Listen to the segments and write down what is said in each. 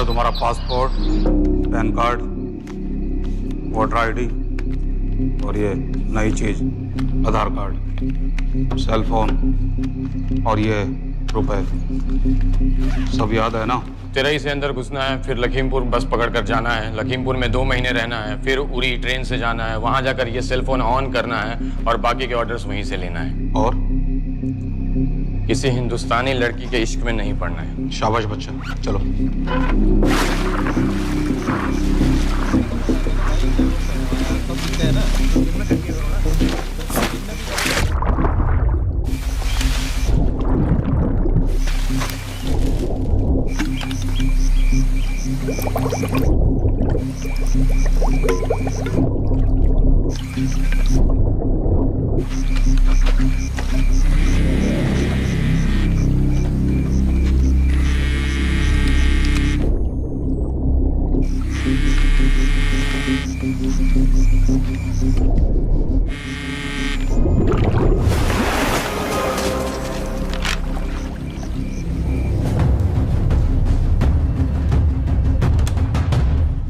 Sir तुम्हारा passport, pan card, voter ID और ये नई चीज आधार कार्ड, सेल फोन और ये रुपए सब याद है ना? तेरई से अंदर घुसना है, फिर लखीमपुर बस पकड़कर जाना है, लखीमपुर में 2 महीने रहना है, फिर उरी ट्रेन से जाना है, वहां जाकर ये सेल फोन ऑन करना है और बाकी के ऑर्डर्स वहीं से लेना है। और किसी हिंदुस्तानी लड़की के इश्क में नहीं पड़ना है। शाबाश बच्चा, चलो।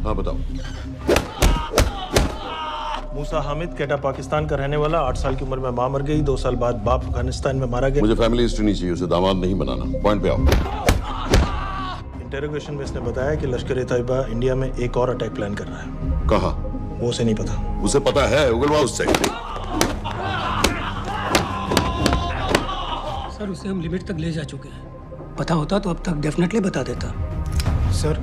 हाँ बताओ। मूसा हामिद केटा पाकिस्तान का रहने वाला, 8 साल की उम्र में मां मर गई, 2 साल बाद बाप अफगानिस्तान में मारा गया। मुझे फैमिली हिस्ट्री नहीं चाहिए, उसे दामाद नहीं बनाना। पॉइंट पे आओ। इंटेरोगेशन में इसने बताया कि लश्कर-ए-तैयबा इंडिया में एक और अटैक प्लान कर रहा है। कहाँ? वो उसे नहीं पता। उसे पता है, उगलवाओ उससे। सर उसे हम लिमिट तक ले जा चुके हैं। पता होता तो अब तक डेफिनेटली बता देता। सर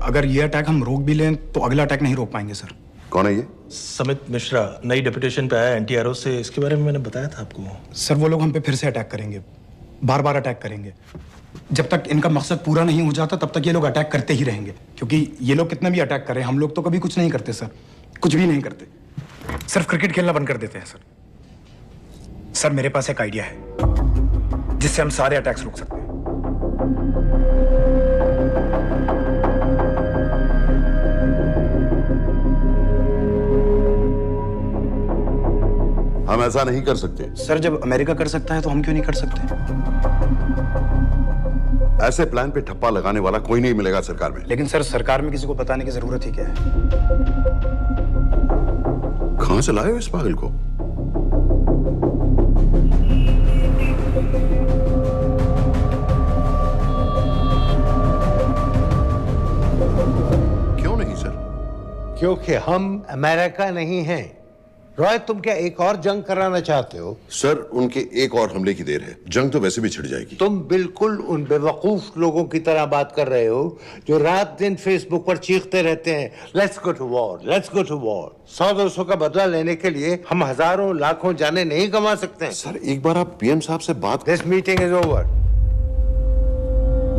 अगर ये अटैक हम रोक भी लें तो अगला अटैक नहीं रोक पाएंगे सर। कौन है ये? समित मिश्रा नई डेपुटेशन पे आया एंटी-एरो से, इसके बारे में मैंने बताया था आपको। सर वो लोग हम पे फिर से अटैक करेंगे, बार बार अटैक करेंगे। जब तक इनका मकसद पूरा नहीं हो जाता तब तक ये लोग अटैक करते ही रहेंगे, क्योंकि ये लोग कितना भी अटैक करें हम लोग तो कभी कुछ नहीं करते सर, कुछ भी नहीं करते, सिर्फ क्रिकेट खेलना बंद कर देते हैं सर। सर मेरे पास एक आइडिया है जिससे हम सारे अटैक्स रोक सकते हैं। हम ऐसा नहीं कर सकते। सर जब अमेरिका कर सकता है तो हम क्यों नहीं कर सकते? ऐसे प्लान पे ठप्पा लगाने वाला कोई नहीं मिलेगा सरकार में। लेकिन सर सरकार में किसी को बताने की जरूरत ही क्या है? कहां से लाए हो इस पागल को? क्यों नहीं सर? क्योंकि हम अमेरिका नहीं हैं। रॉय तुम क्या एक और जंग कराना चाहते हो? सर उनके एक और हमले की देर है, जंग तो वैसे भी छिड़ जाएगी। तुम बिल्कुल उन बेवकूफ लोगों की तरह बात कर रहे हो जो रात दिन फेसबुक पर चीखते रहते हैं let's go to war, let's go to war. 100-200 का बदला लेने के लिए हम हजारों लाखों जाने नहीं कमा सकते हैं। सर एक बार आप पीएम साहब से बात। This meeting is over.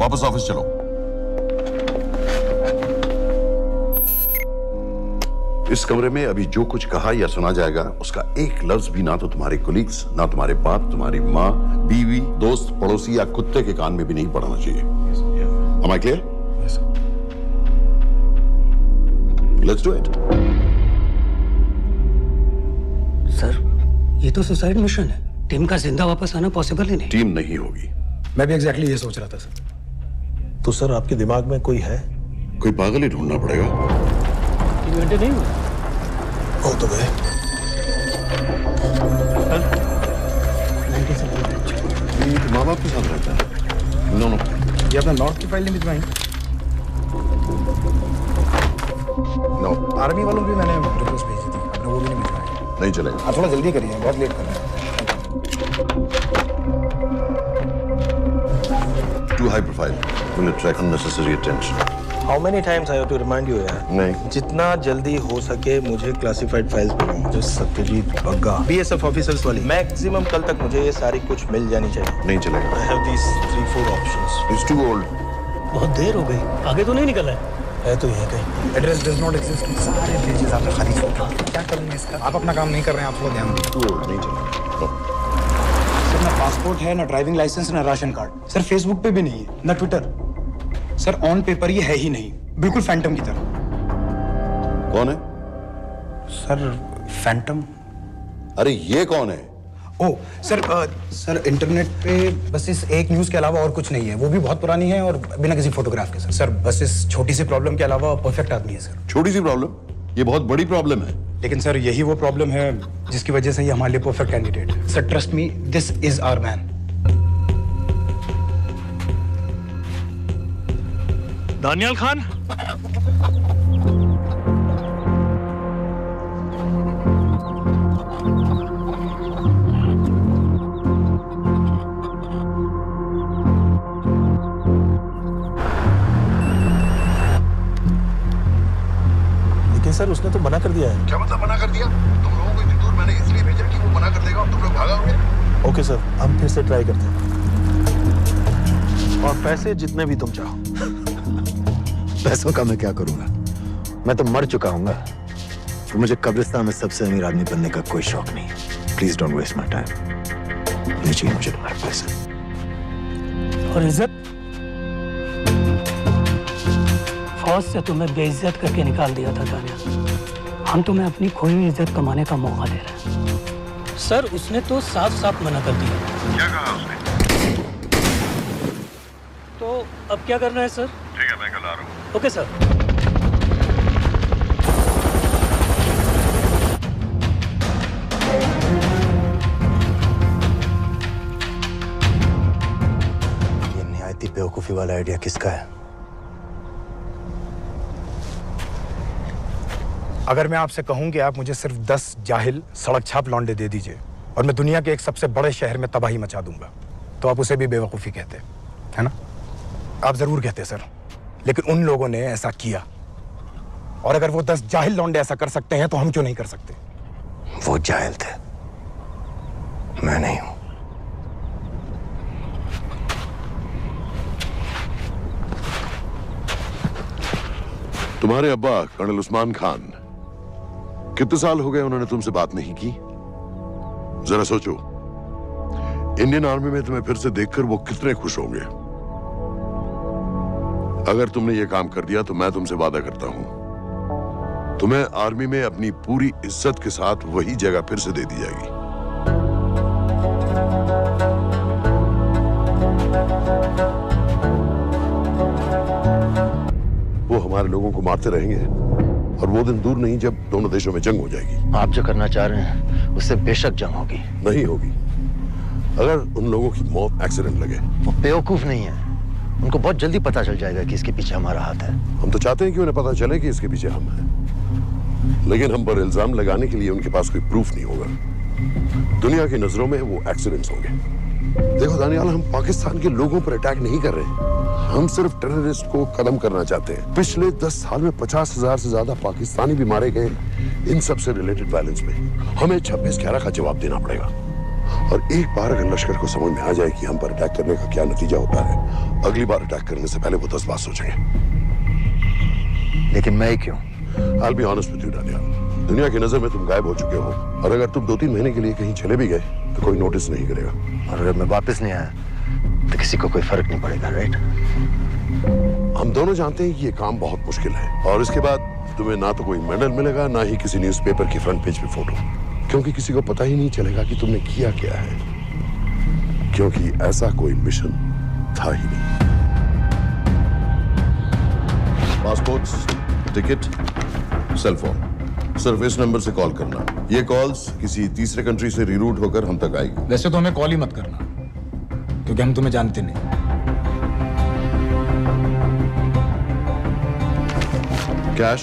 वापस ऑफिस चलो। इस कमरे में अभी जो कुछ कहा या सुना जाएगा उसका एक लफ्ज भी ना तो तुम्हारे कोलीग्स, ना तुम्हारे बाप, तुम्हारी माँ, बीवी, दोस्त, पड़ोसी या कुत्ते के कान में भी नहीं पड़ना चाहिए। Am I clear? Yes, sir. Let's do it. Sir ये तो सुसाइड मिशन है। टीम का जिंदा वापस आना पॉसिबल ही नहीं। टीम नहीं होगी। मैं भी एग्जैक्टली ये सोच रहा था सर। तो सर आपके दिमाग में कोई है? कोई पागल ही ढूंढना पड़ेगा। 3 घंटे नहीं हुए। हो तो गए। 97 माँ बाप के साथ रहता है। नो ये अपना नॉर्थ की फाइल नहीं भिजवाई? नो आर्मी वालों की मैंने रिक्वेस्ट भेजी थी, आपने वो भी नहीं भिजवाई। नहीं चलेगा। आप थोड़ा जल्दी करिए, बहुत लेट कर रहे हैं। Too high profile. Will attract unnecessary attention. How many times I have to remind you यार? नहीं। जितना जल्दी हो सके मुझे क्लासिफाइड फाइल्स भेजो। जो सत्यजीत बग्गा बीएसएफ ऑफिसर्स वाली, मैक्सिमम कल तक मुझे ये सारी कुछ मिल जानी चाहिए। नहीं चलेगा। I have these 3-4 options. He's too old. बहुत देर हो गई, आगे तो नहीं निकला है। है तो यहीं कहीं। Address does not exist. सारे पेजेस आपने खाली छोड़ रखे। क्या करूंगा इसका? आप अपना काम नहीं कर रहे हैं, आप थोड़ा ध्यान दीजिए। Too old. नहीं चलेगा। No. सर ना पासपोर्ट है, ना ड्राइविंग लाइसेंस, ना राशन कार्ड। सर फेसबुक पे भी नहीं है, ना ट्विटर। सर ऑन पेपर ये है ही नहीं, बिल्कुल फैंटम की तरह। कौन है? Sir Phantom? अरे ये कौन है? ओ सर इंटरनेट पे बस इस एक न्यूज़ के अलावा और कुछ नहीं है, वो भी बहुत पुरानी है और बिना किसी फोटोग्राफ के। सर बस इस छोटी सी प्रॉब्लम के अलावा परफेक्ट आदमी है सर। छोटी सी प्रॉब्लम? ये बहुत बड़ी प्रॉब्लम है। लेकिन सर यही वो प्रॉब्लम है जिसकी वजह से ये हमारे लिए परफेक्ट कैंडिडेट है। Sir trust me, this is our man. Daniyal Khan, लेकिन सर उसने तो मना कर दिया है। क्या मतलब मना कर दिया? तुम लोगों को इतनी दूर मैंने इसलिए भेजा कि वो मना कर देगा और तुम लोग भागोगे। ओके सर, हम फिर से ट्राई करते हैं। और पैसे जितने भी तुम चाहो। पैसों का मैं क्या करूंगा? मैं तो मर चुका हूंगा। तो मुझे कब्रिस्तान में सबसे अमीर आदमी बनने का कोई शौक नहीं। Please don't waste my time. नहीं चाहिए मुझे तुम्हारे पैसे। और इज्जत? फौज से तुम्हें बेइज्जत करके निकाल दिया था दानियाल। हम तुम्हें अपनी खोई हुई इज्जत कमाने का मौका दे रहे हैं। सर उसने तो साफ साफ मना कर दिया। क्या कहा उसने? तो अब क्या करना है सर? ठीक है, मैं कल आ रहा हूँ। Okay sir. ये निहायती बेवकूफी वाला आइडिया किसका है? अगर मैं आपसे कहूं कि आप मुझे सिर्फ 10 जाहिल सड़क छाप लौंडे दे दीजिए और मैं दुनिया के एक सबसे बड़े शहर में तबाही मचा दूंगा, तो आप उसे भी बेवकूफ़ी कहते, है ना? आप जरूर कहते सर, लेकिन उन लोगों ने ऐसा किया। और अगर वो 10 जाहिल लौंडे ऐसा कर सकते हैं तो हम क्यों नहीं कर सकते? वो जाहिल थे, मैं नहीं हूं। तुम्हारे अब्बा कर्नल उस्मान खान, कितने साल हो गए उन्होंने तुमसे बात नहीं की? जरा सोचो, इंडियन आर्मी में तुम्हें फिर से देखकर वो कितने खुश होंगे। अगर तुमने ये काम कर दिया तो मैं तुमसे वादा करता हूं, तुम्हें आर्मी में अपनी पूरी इज्जत के साथ वही जगह फिर से दे दी जाएगी। वो हमारे लोगों को मारते रहेंगे और वो दिन दूर नहीं जब दोनों देशों में जंग हो जाएगी। आप जो करना चाह रहे हैं उससे बेशक जंग होगी। नहीं होगी। अगर उन लोगों की मौत एक्सीडेंट लगे। वो बेवकूफ नहीं है, उनको बहुत जल्दी पता चल जाएगा कि इसके पीछे हमारा हाथ है। हम तो चाहते हैं कि उन्हें पता चले कि इसके पीछे हम हैं, लेकिन हम पर इल्जाम लगाने के लिए उनके पास कोई प्रूफ नहीं होगा। दुनिया की नजरों में वो एक्सीडेंट्स होंगे। देखो दानियाल, हम पाकिस्तान के लोगों पर अटैक नहीं कर रहे, हम सिर्फ टेररिस्ट को खत्म करना चाहते हैं। पिछले 10 साल में 50,000 से ज्यादा पाकिस्तानी भी मारे गए इन सब से रिलेटेड वायलेंस में। हमें 26/11 का जवाब देना पड़ेगा। और एक बार अगर लश्कर को समझ में आ जाए कि हम पर अटैक करने का क्या नतीजा होता है, अगली बार अटैक करने से पहले वो 10 बार सोचेंगे। लेकिन मैं क्यों? I'll be honest with you, Daniyal, दुनिया की नजर में तुम गायब हो चुके हो, और अगर तुम 2-3 महीने के लिए कहीं चले भी गए तो कोई नोटिस नहीं करेगा। और अगर मैं वापस नहीं आया तो किसी को कोई फर्क नहीं पड़ेगा, राइट? हम दोनों जानते हैं कि ये काम बहुत मुश्किल है, और इसके बाद तुम्हें ना तो कोई मेडल मिलेगा, ना ही किसी न्यूज़पेपर की फ्रंट पेज पे फोटो, क्योंकि किसी को पता ही नहीं चलेगा कि तुमने किया क्या है, क्योंकि ऐसा कोई मिशन था ही नहीं। पासपोर्ट्स, टिकट, सेल फोन, सिर्फ इस नंबर से कॉल करना। ये कॉल्स किसी तीसरे कंट्री से रीरूट होकर हम तक आएगी। वैसे तो हमें कॉल ही मत करना, क्योंकि हम तुम्हें जानते नहीं। कैश,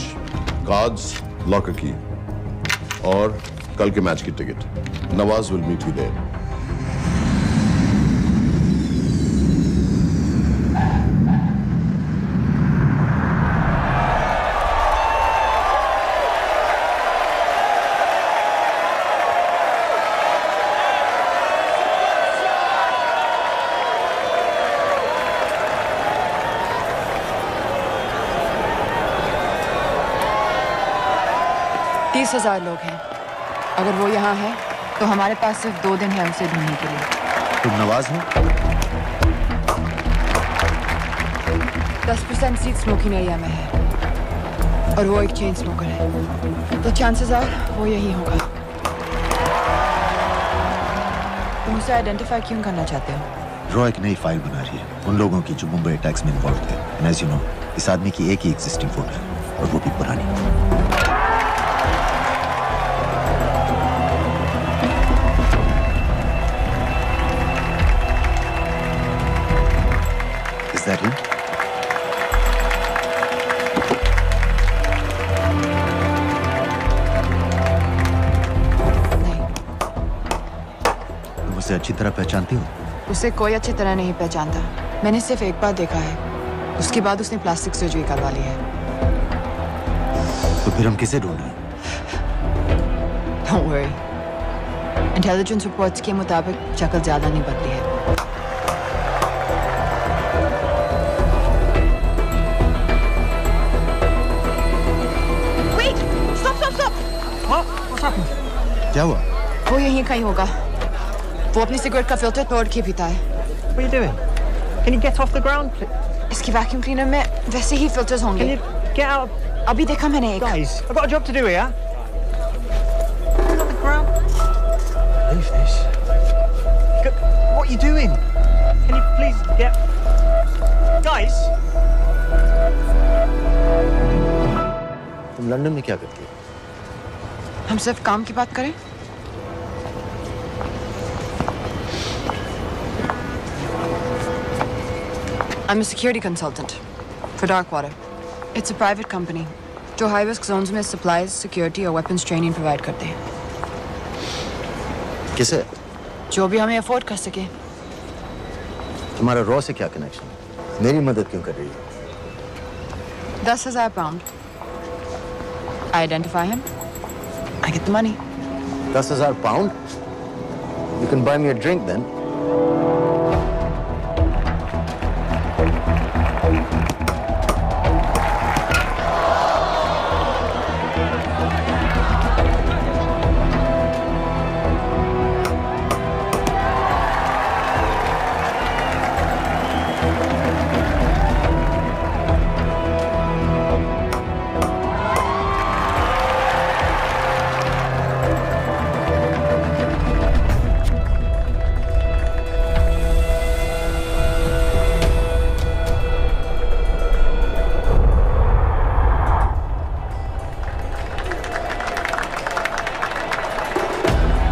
कार्ड्स, लॉकर की और कल के मैच की ticket. Nawaz will meet you there. तीस 30,000 लोग हैं। अगर वो यहाँ है तो हमारे पास सिर्फ 2 दिन है उसे ढूंढने के लिए। तुम नवाज हो? 10% सीट स्मोकिंग एरिया में है और वो एक चेन स्मोकर है, तो चांसेस आर वो यही होगा। तुम उसे आइडेंटिफाई क्यों करना चाहते हो? रॉ एक नई फाइल बना रही है उन लोगों की जो मुंबई अटैक्स में इन्वॉल्व थे। एंड एज यू नो, इस आदमी की एक ही एग्जिस्टिंग फोटो है और वो भी पुरानी। Is that him? नहीं, तुम उसे अच्छी तरह पहचानती हो? उसे कोई अच्छी तरह नहीं पहचानता। मैंने सिर्फ एक बार देखा है, उसके बाद उसने प्लास्टिक सर्जरी करवा ली है। तो फिर हम किसे ढूंढें? Don't worry. इंटेलिजेंस रिपोर्ट्स के मुताबिक शक्ल ज्यादा नहीं बदली है। Wait! Stop, stop, stop! क्या हुआ? वो यहीं कहीं होगा। वो अपनी सिगरेट का फिल्टर तोड़ के पीता है। What are you doing? Can you get off the ground, please? इसकी वैक्यूम क्लीनर में वैसे ही फिल्टर्स Can होंगे। you get out? अभी देखा मैंने एक। Guys, I've got a job to do here. Get off the ground. Leave this. What are you doing? Can you please get... Guys! तुम London में क्या करती हो? हम सिर्फ काम की बात करें? I'm a security consultant for Darkwater. It's a private company जो high risk zones में supplies, security और weapons training provide करते हैं। किसे? जो भी हमें afford कर सके। तुम्हारा रॉ से क्या कनेक्शन है? मेरी मदद क्यों कर रही है? 10,000 pound. I identify him. I get the money. 10,000 pound? You can buy me a drink then.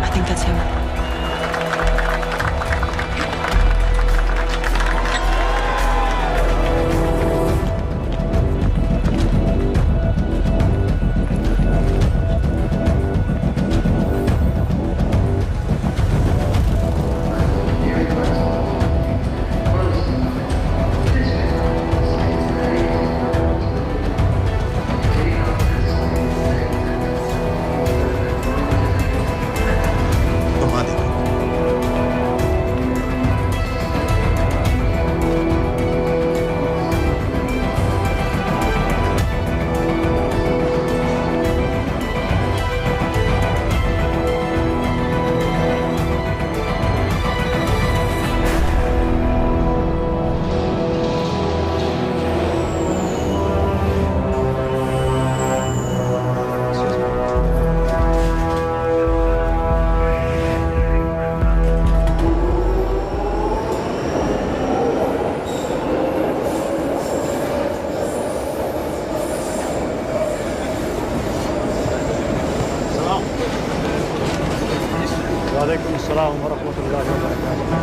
I think that's him. तुम आ देखो। वालेकुम अस्सलाम वरहमतुल्लाहि वबरकातुहू।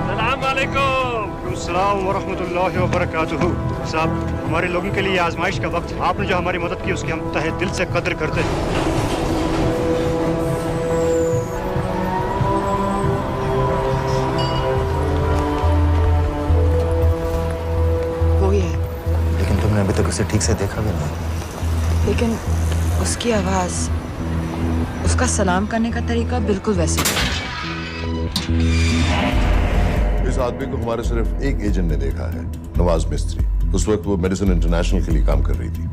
अस्सलाम वालेकुम। अस्सलाम वरहमतुल्लाहि वबरकातुहू। साहब, हमारे लोगों के लिए आजमाइश का वक्त है। आपने जो हमारी मदद की उसकी हम तहे दिल से कद्र करते हैं। वो ही है, लेकिन तुमने अभी तक उसे ठीक से देखा भी नहीं। लेकिन उसकी आवाज, उसका सलाम करने का तरीका बिल्कुल वैसे ही है। इस आदमी को हमारे सिर्फ एक एजेंट ने देखा है, नवाज मिस्त्री। उस वक्त वो मेडिसिन इंटरनेशनल के लिए काम कर रही थी।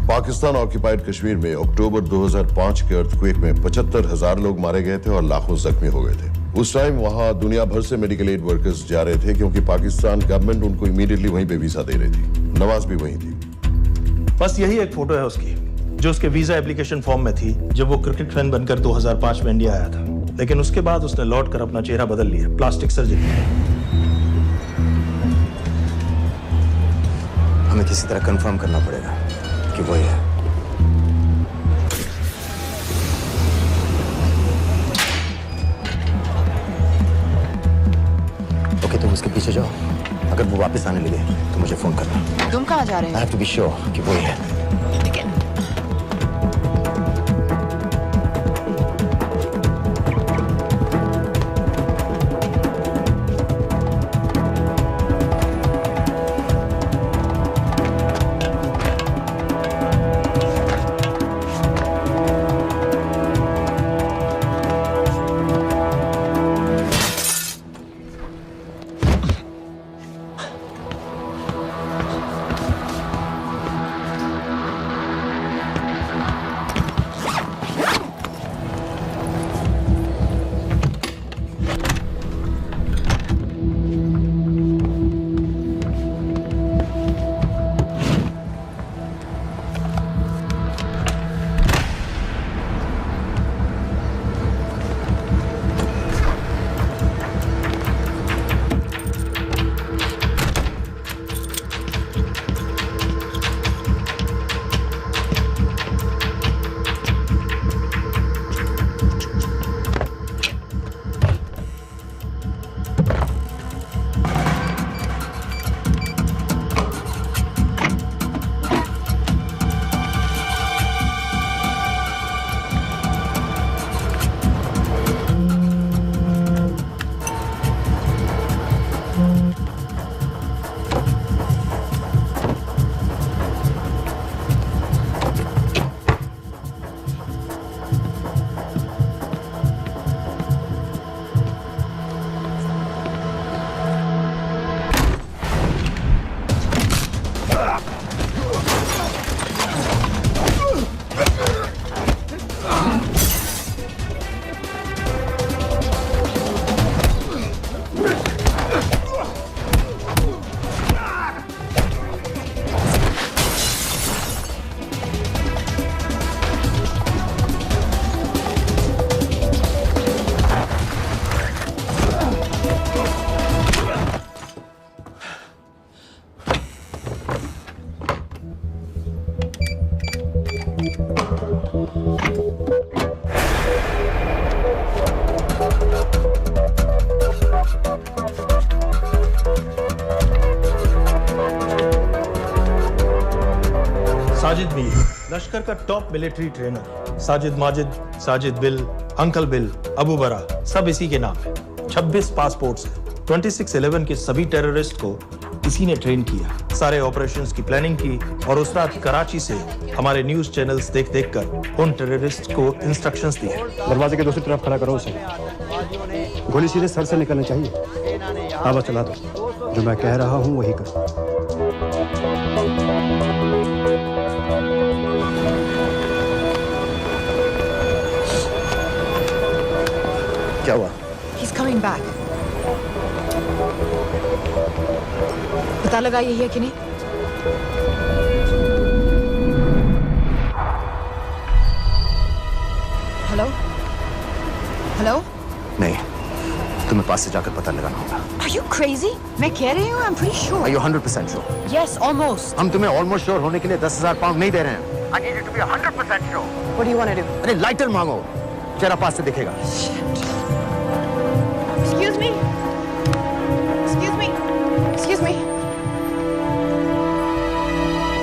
पाकिस्तान ऑक्यूपाइड कश्मीर में अक्टूबर 2005 के अर्थक्वेक में 75,000 लोग मारे गए थे और लाखों जख्मी हो गए थे। उस टाइम वहां दुनिया भर से मेडिकल एड वर्कर्स जा रहे थे क्योंकि पाकिस्तान गवर्नमेंट उनको इमीडिएटली वहीं पे वीजा दे रही थी। नवाज भी वहीं थी। बस यही एक फोटो है उसकी। जो उसके वीजा एप्लीकेशन फॉर्म में थी जब वो क्रिकेट फैन बनकर 2005 में इंडिया आया था। लेकिन उसके बाद उसने लौट कर अपना चेहरा बदल लिया, प्लास्टिक सर्जरी। हमें किसी तरह कंफर्म करना पड़ेगा कि वो ही है। ओके, तुम उसके पीछे जाओ। अगर वो वापस आने लगे तो मुझे फोन करना। तुम कहाँ जा रहे I हो? have to be sure कि वो ही है। साजिद मीर, लश्कर का top military trainer. Sajid Majid, Sajid bill, uncle bill, Abu बरा, सब इसी के नाम है। 26 पासपोर्ट्स हैं। 26/11 के सभी टेररिस्ट को इसी ने ट्रेन किया। सारे ऑपरेशंस की प्लानिंग की और उस रात कराची से हमारे न्यूज चैनल्स देख कर उन टेररिस्ट को इंस्ट्रक्शंस दिए। दरवाजे के दूसरी तरफ खड़ा करो उसे। गोली सीधे सर से निकलनी चाहिए। आवाज चला दो। जो मैं कह रहा हूँ वही कर। क्या हुआ? He's coming back. पता लगा यही है कि नहीं? हेलो? हेलो? नहीं, तुम्हें पास से जाकर पता लगाना होगा। Are you crazy? मैं कह रही हूँ, I'm pretty sure. Are you 100% sure? Yes, almost. हम तुम्हें almost sure होने के लिए 10,000 पाउंड नहीं दे रहे हैं। I need you to be 100% sure. What do you want to do? अरे लाइटर मांगो, चेहरा पास से दिखेगा। Excuse me. Excuse me. Excuse me.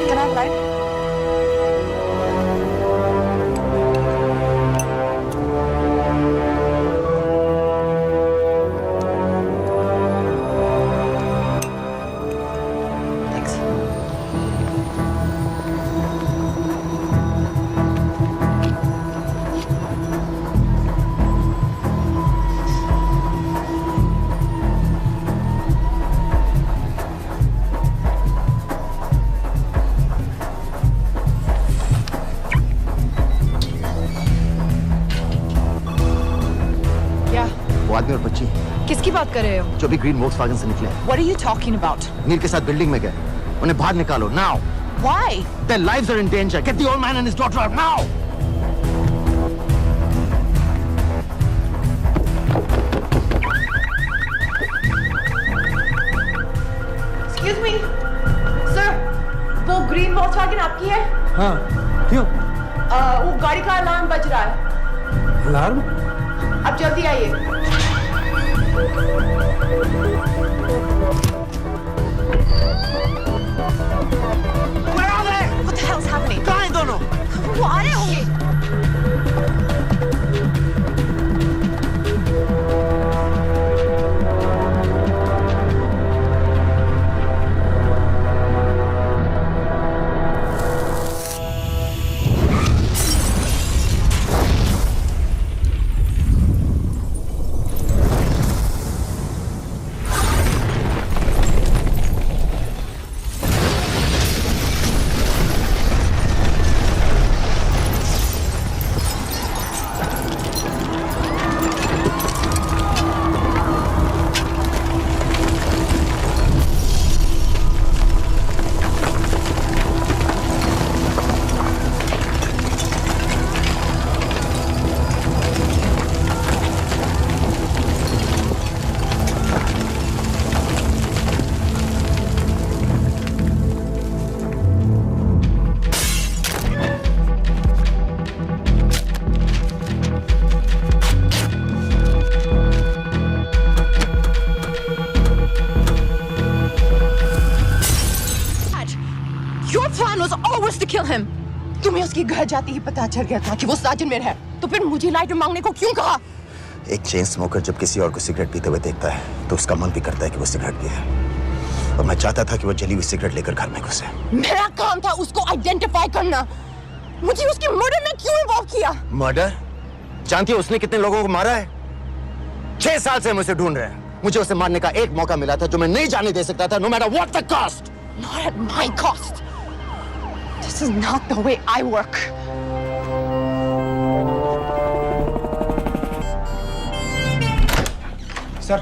Can I have a light? Thanks. आदमी और बच्ची किसकी बात कर रहे हो? जो भी ग्रीन वोक्सवैगन से निकले। What are you talking about? नील के साथ बिल्डिंग में गए, उन्हें बाहर निकालो now. Why? Their lives are in danger. Get the old man and his daughter out now! Excuse me, sir. वो ग्रीन वॉल्क्सवैगन आपकी है? हाँ, क्यों? वो गाड़ी का अलार्म बज रहा है। अलार्म? अब जल्दी आइए। Where are they? What the hell's happening? कहाँ हैं दोनों? वो आ रहे होंगे। Your plan was always to kill him. तुम्हें उसके घर जाते ही पता चल गया था कि वो साजन में है, तो फिर मुझे लाइटर मांगने को क्यों कहा? एक चेन स्मोकर जब किसी और को सिगरेट पीते हुए देखता है तो उसका मन भी करता है कि वो सिगरेट पिए, और मैं चाहता था कि वो जली हुई सिगरेट लेकर घर में घुसे। मेरा काम था उसको आइडेंटिफाई करना। मुझे उसके मर्डर में क्यों इन्वॉल्व किया? मर्डर? जानती है उसने कितने लोगों को मारा है? 6 साल से हम उसे ढूंढ रहे हैं। मुझे उसे मारने का एक मौका मिला था जो मैं नहीं जाने दे सकता था, no matter what the cost. Not at my cost. This is not the way I work. Sir.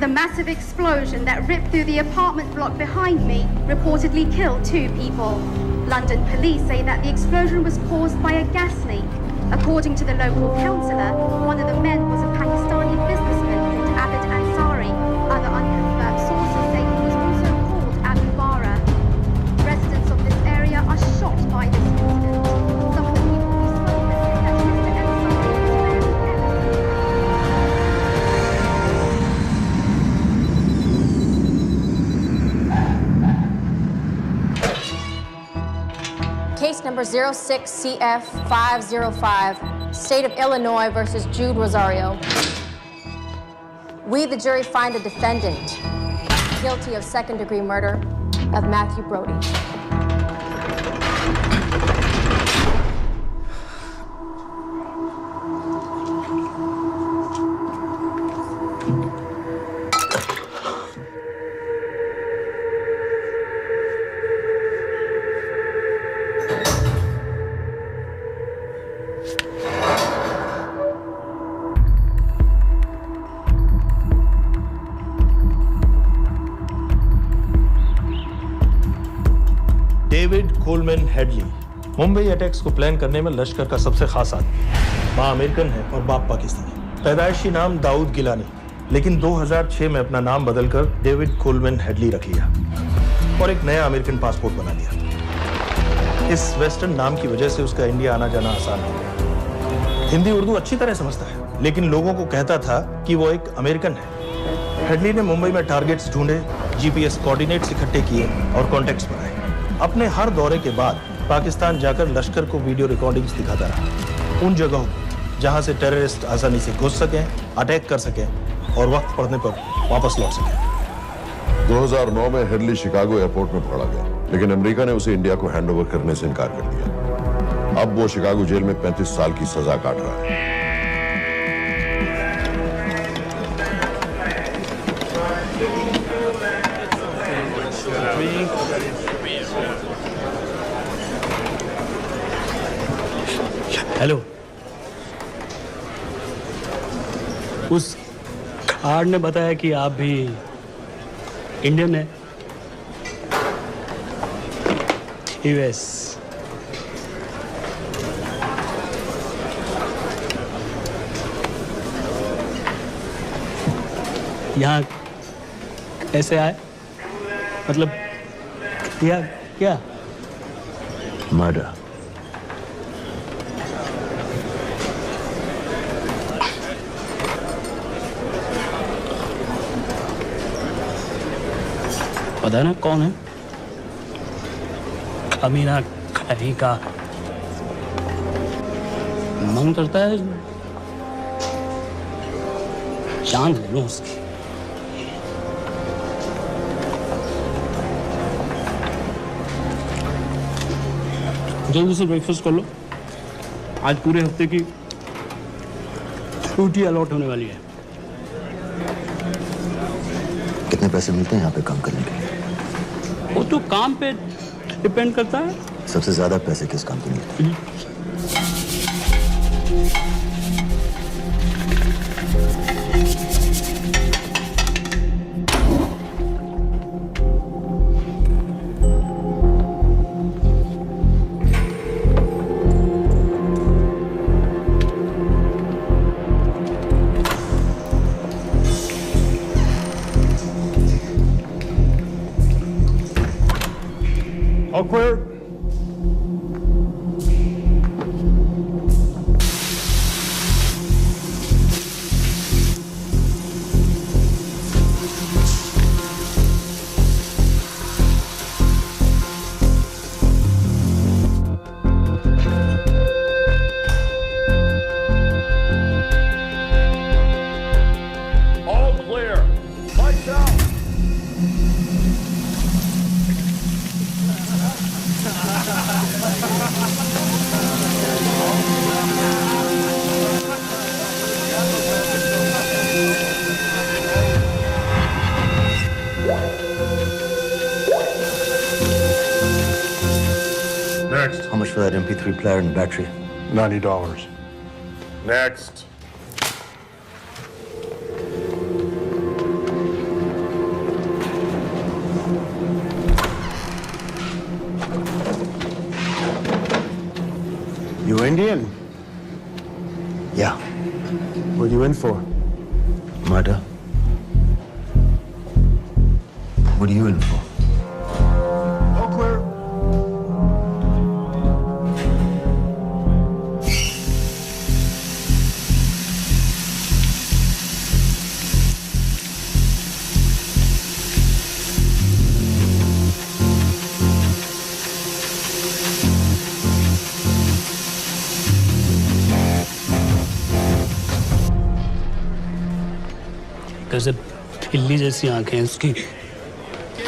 The massive explosion that ripped through the apartment block behind me reportedly killed 2 people. London police say that the explosion was caused by a gas leak. According to the local councillor, one of the men was a Pakistani businessman called Abid Ansari. Other unconfirmed sources say he was also called Abu Bara. Residents of this area are shocked by this incident. Some of the people we spoke with say that Mr. Ansari was very Case number 06CF505, State of Illinois versus Jude Rosario. We, the jury, find the defendant guilty of second-degree murder of Matthew Brody. David Coleman Headley Mumbai attacks को plan करने में लश्कर का सबसे खास आदमी। माँ American है और बाप पाकिस्तानी। पैदाइशी नाम दाऊद गिलानी, लेकिन 2006 में अपना नाम बदलकर डेविड कोलमैन हेडली रख लिया और एक नया अमेरिकन पासपोर्ट बना लिया। इस वेस्टर्न नाम की वजह से उसका इंडिया आना जाना आसान हो गया। हिंदी उर्दू अच्छी तरह समझता है, लेकिन लोगों को कहता था कि वो एक अमेरिकन है। हेडली ने मुंबई में टारगेट्स ढूंढे, जीपीएस कोऑर्डिनेट्स इकट्ठे किए और कॉन्टेक्ट्स बनाए। अपने हर दौरे के बाद पाकिस्तान जाकर लश्कर को वीडियो रिकॉर्डिंग्स दिखाता रहा, उन जगहों को जहां से टेररिस्ट आसानी से घुस सकें, अटैक कर सकें और वक्त पड़ने पर वापस लौट सकें। 2009 में हेडली शिकागो एयरपोर्ट में पकड़ा गया, लेकिन अमेरिका ने उसे इंडिया को हैंडओवर करने से इनकार कर दिया। अब वो शिकागो जेल में 35 साल की सजा काट रहा है। हेलो, उस कार्ड ने बताया कि आप भी इंडियन हैं। यूएस। यहाँ कैसे आए? मतलब क्या क्या? मर्डर। पता ना कौन है? कमीना कहीं का। मन करता है जान ले लूं उसकी। जल्दी से ब्रेकफास्ट कर लो, आज पूरे हफ्ते की छुट्टी अलॉट होने वाली है। कितने पैसे मिलते हैं यहाँ पे काम करने के लिए? वो तो काम पे डिपेंड करता है। सबसे ज्यादा पैसे किस काम पे मिलते हैं? All clear. All clear. Lights out. Next. How much for that MP3 player and battery? $90. Next. You Indian? Yeah. What are you in for? Murder. What are you in for? All clear. कैसे खिल्ली जैसी आंखें हैं उसकी।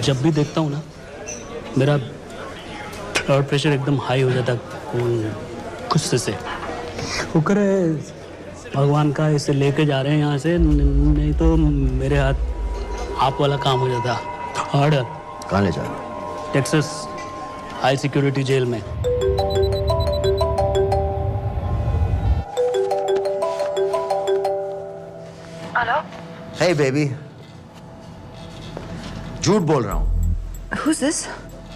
जब भी देखता हूँ ना मेरा ब्लड प्रेशर एकदम हाई हो जाता है गुस्से से। शुक्र है भगवान का इसे लेके जा रहे हैं यहाँ से, नहीं तो मेरे हाथ आप वाला काम हो जाता। ऑर्डर। कहाँ ले जा रहे हो? टेक्सास हाई सिक्योरिटी जेल में। हेलो। Hey baby. झूठ बोल रहा हूँ। Who's this?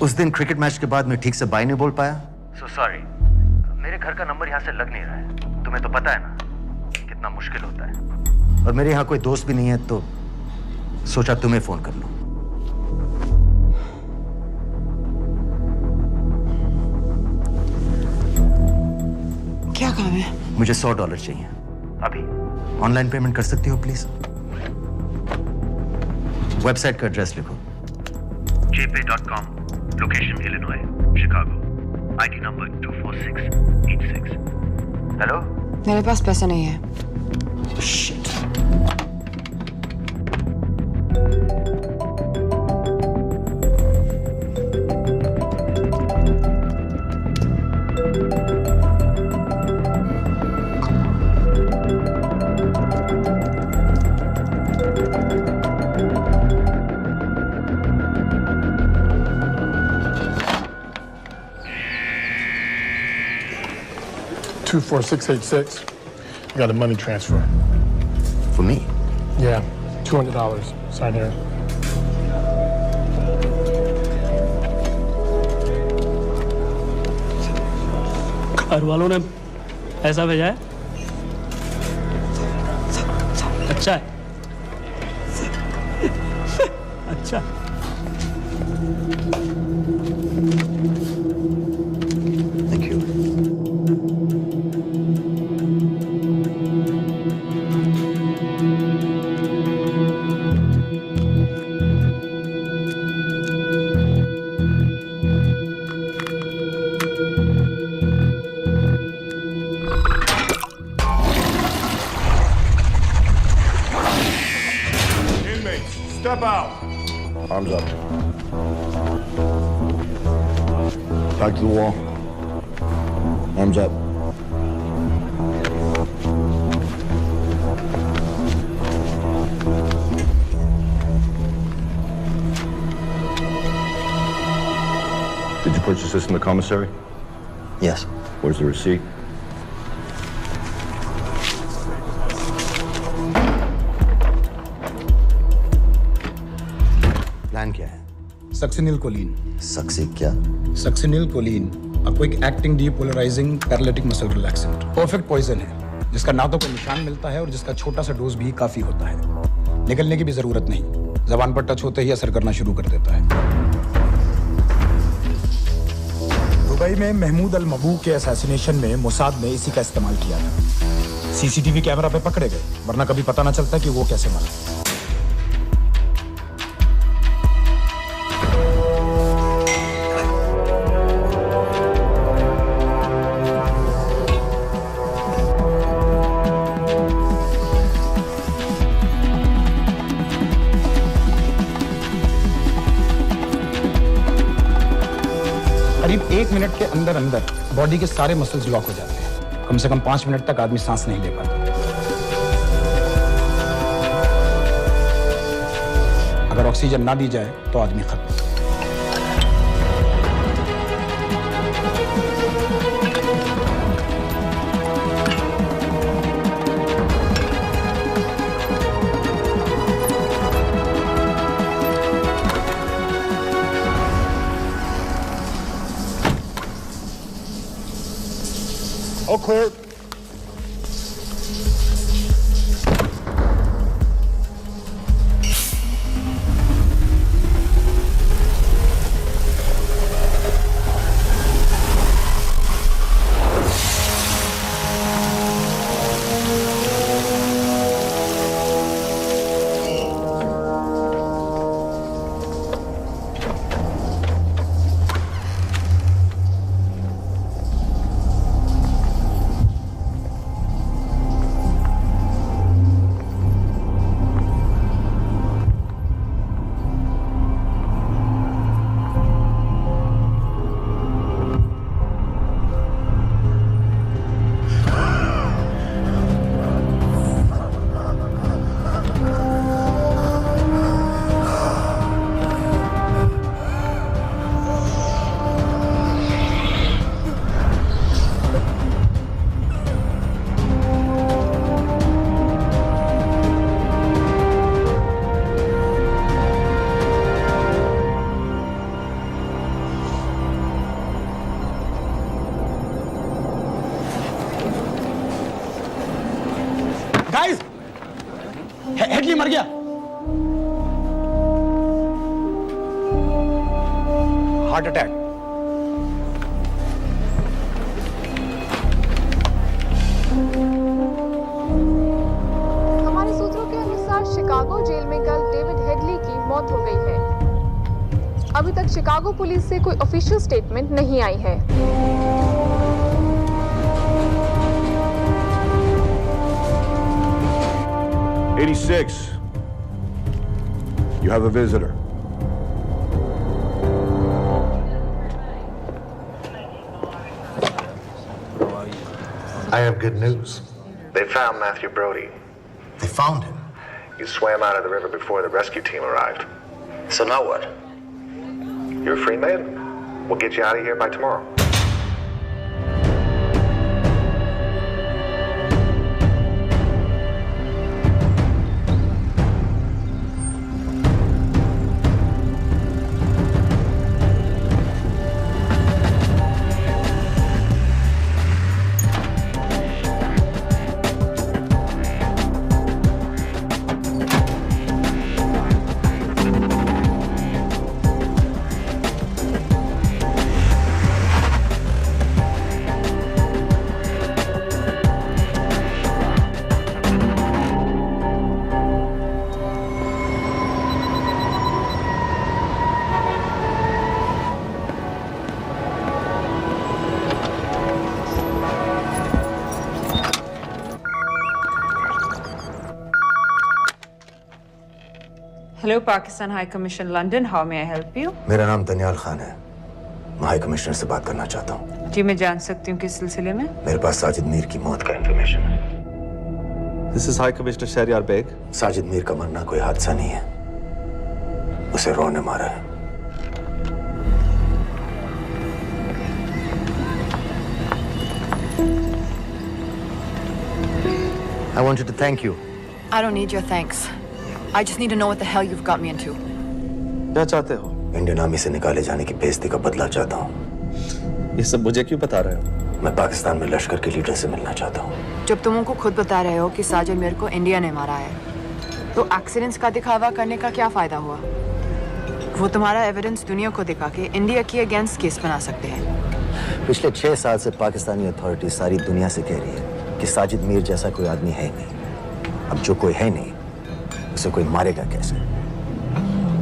उस दिन क्रिकेट मैच के बाद मैं ठीक से बाय नहीं बोल पाया। So sorry. मेरे घर का नंबर यहाँ से लग नहीं रहा है। तुम्हें तो पता है ना कितना मुश्किल होता है। और मेरे यहाँ कोई दोस्त भी नहीं है तो सोचा तुम्हें फोन कर लूं। क्या काम है? मुझे $100 चाहिए। अभी? ऑनलाइन पेमेंट कर सकती हो प्लीज? वेबसाइट का एड्रेस लिखो। jpay.com, location Illinois, Chicago, ID number 24686. Hello? मेरे पास पैसा नहीं है। Shit. $24686. I got a money transfer. For me? Yeah, $200. Sign here. घर वालों ने ऐसा भेजा है? अच्छा है, अच्छा। Thank you. Step out. Arms up. Back to the wall. Arms up. Did you purchase this in the commissary? Yes. Where's the receipt? Plan क्या है? Succinyl Colin. सक्सी क्या? सक्सिनिल कोलिन आपको एक acting depolarizing paralytic muscle relaxant perfect poison है, जिसका ना तो कोई निशान मिलता है और जिसका छोटा सा डोज भी काफी होता है। निकलने की भी जरूरत नहीं, जबान पर टच होते ही असर करना शुरू कर देता है। दुबई में महमूद अल मबू के असैसिनेशन में मोसाद ने इसी का इस्तेमाल किया था। सीसीटीवी कैमरा पे पकड़े गए, वरना कभी पता ना चलता कि वो कैसे मरा। करीब 1 मिनट के अंदर अंदर बॉडी के सारे मसल्स लॉक हो जाते हैं। कम से कम 5 मिनट तक आदमी सांस नहीं ले पाता। अगर ऑक्सीजन ना दी जाए तो आदमी खत्म। All clear. गाइस, हेडली मर गया। Heart attack. हमारे सूत्रों के अनुसार शिकागो जेल में कल डेविड हेडली की मौत हो गई है। अभी तक शिकागो पुलिस से कोई ऑफिशियल स्टेटमेंट नहीं आई है। 86. You have a visitor. I have good news. They found Matthew Brody. They found him? He swam out of the river before the rescue team arrived. So now what? You're a free man. We'll get you out of here by tomorrow. Hello, Pakistan High Commission, London. How may I help you? मेरा नाम दनियाल खान है। मैं high commissioner से बात करना चाहता हूँ। जी मैं जान सकती हूँ किस सिलसिले में? मेरे पास साजिद मीर की मौत का इंफॉर्मेशन है। This is High Commissioner Shahryar Beg. Sajid Mir का मरना कोई हादसा नहीं है, उसे रॉ ने मारा है। I wanted to thank you. I don't need your thanks. I just need to know what the hell you've got me into. क्या चाहते हो? इंडियन आर्मी से निकाले जाने की बेइज्जती का बदला चाहता हूँ। ये सब मुझे क्यों बता रहे हो? मैं पाकिस्तान में लश्कर के लीडर से मिलना चाहता हूँ। जब तुम उनको खुद बता रहे हो कि साजिद मीर को इंडिया ने मारा है, तो एक्सीडेंट्स का दिखावा करने का क्या फायदा हुआ? वो तुम्हारा एविडेंस दुनिया को दिखा के इंडिया की अगेंस्ट केस बना सकते हैं। पिछले 6 साल से पाकिस्तानी अथॉरिटी सारी दुनिया से कह रही है कि साजिद मीर जैसा कोई आदमी है नहीं। अब जो कोई है नहीं, उसे कोई मारेगा कैसे?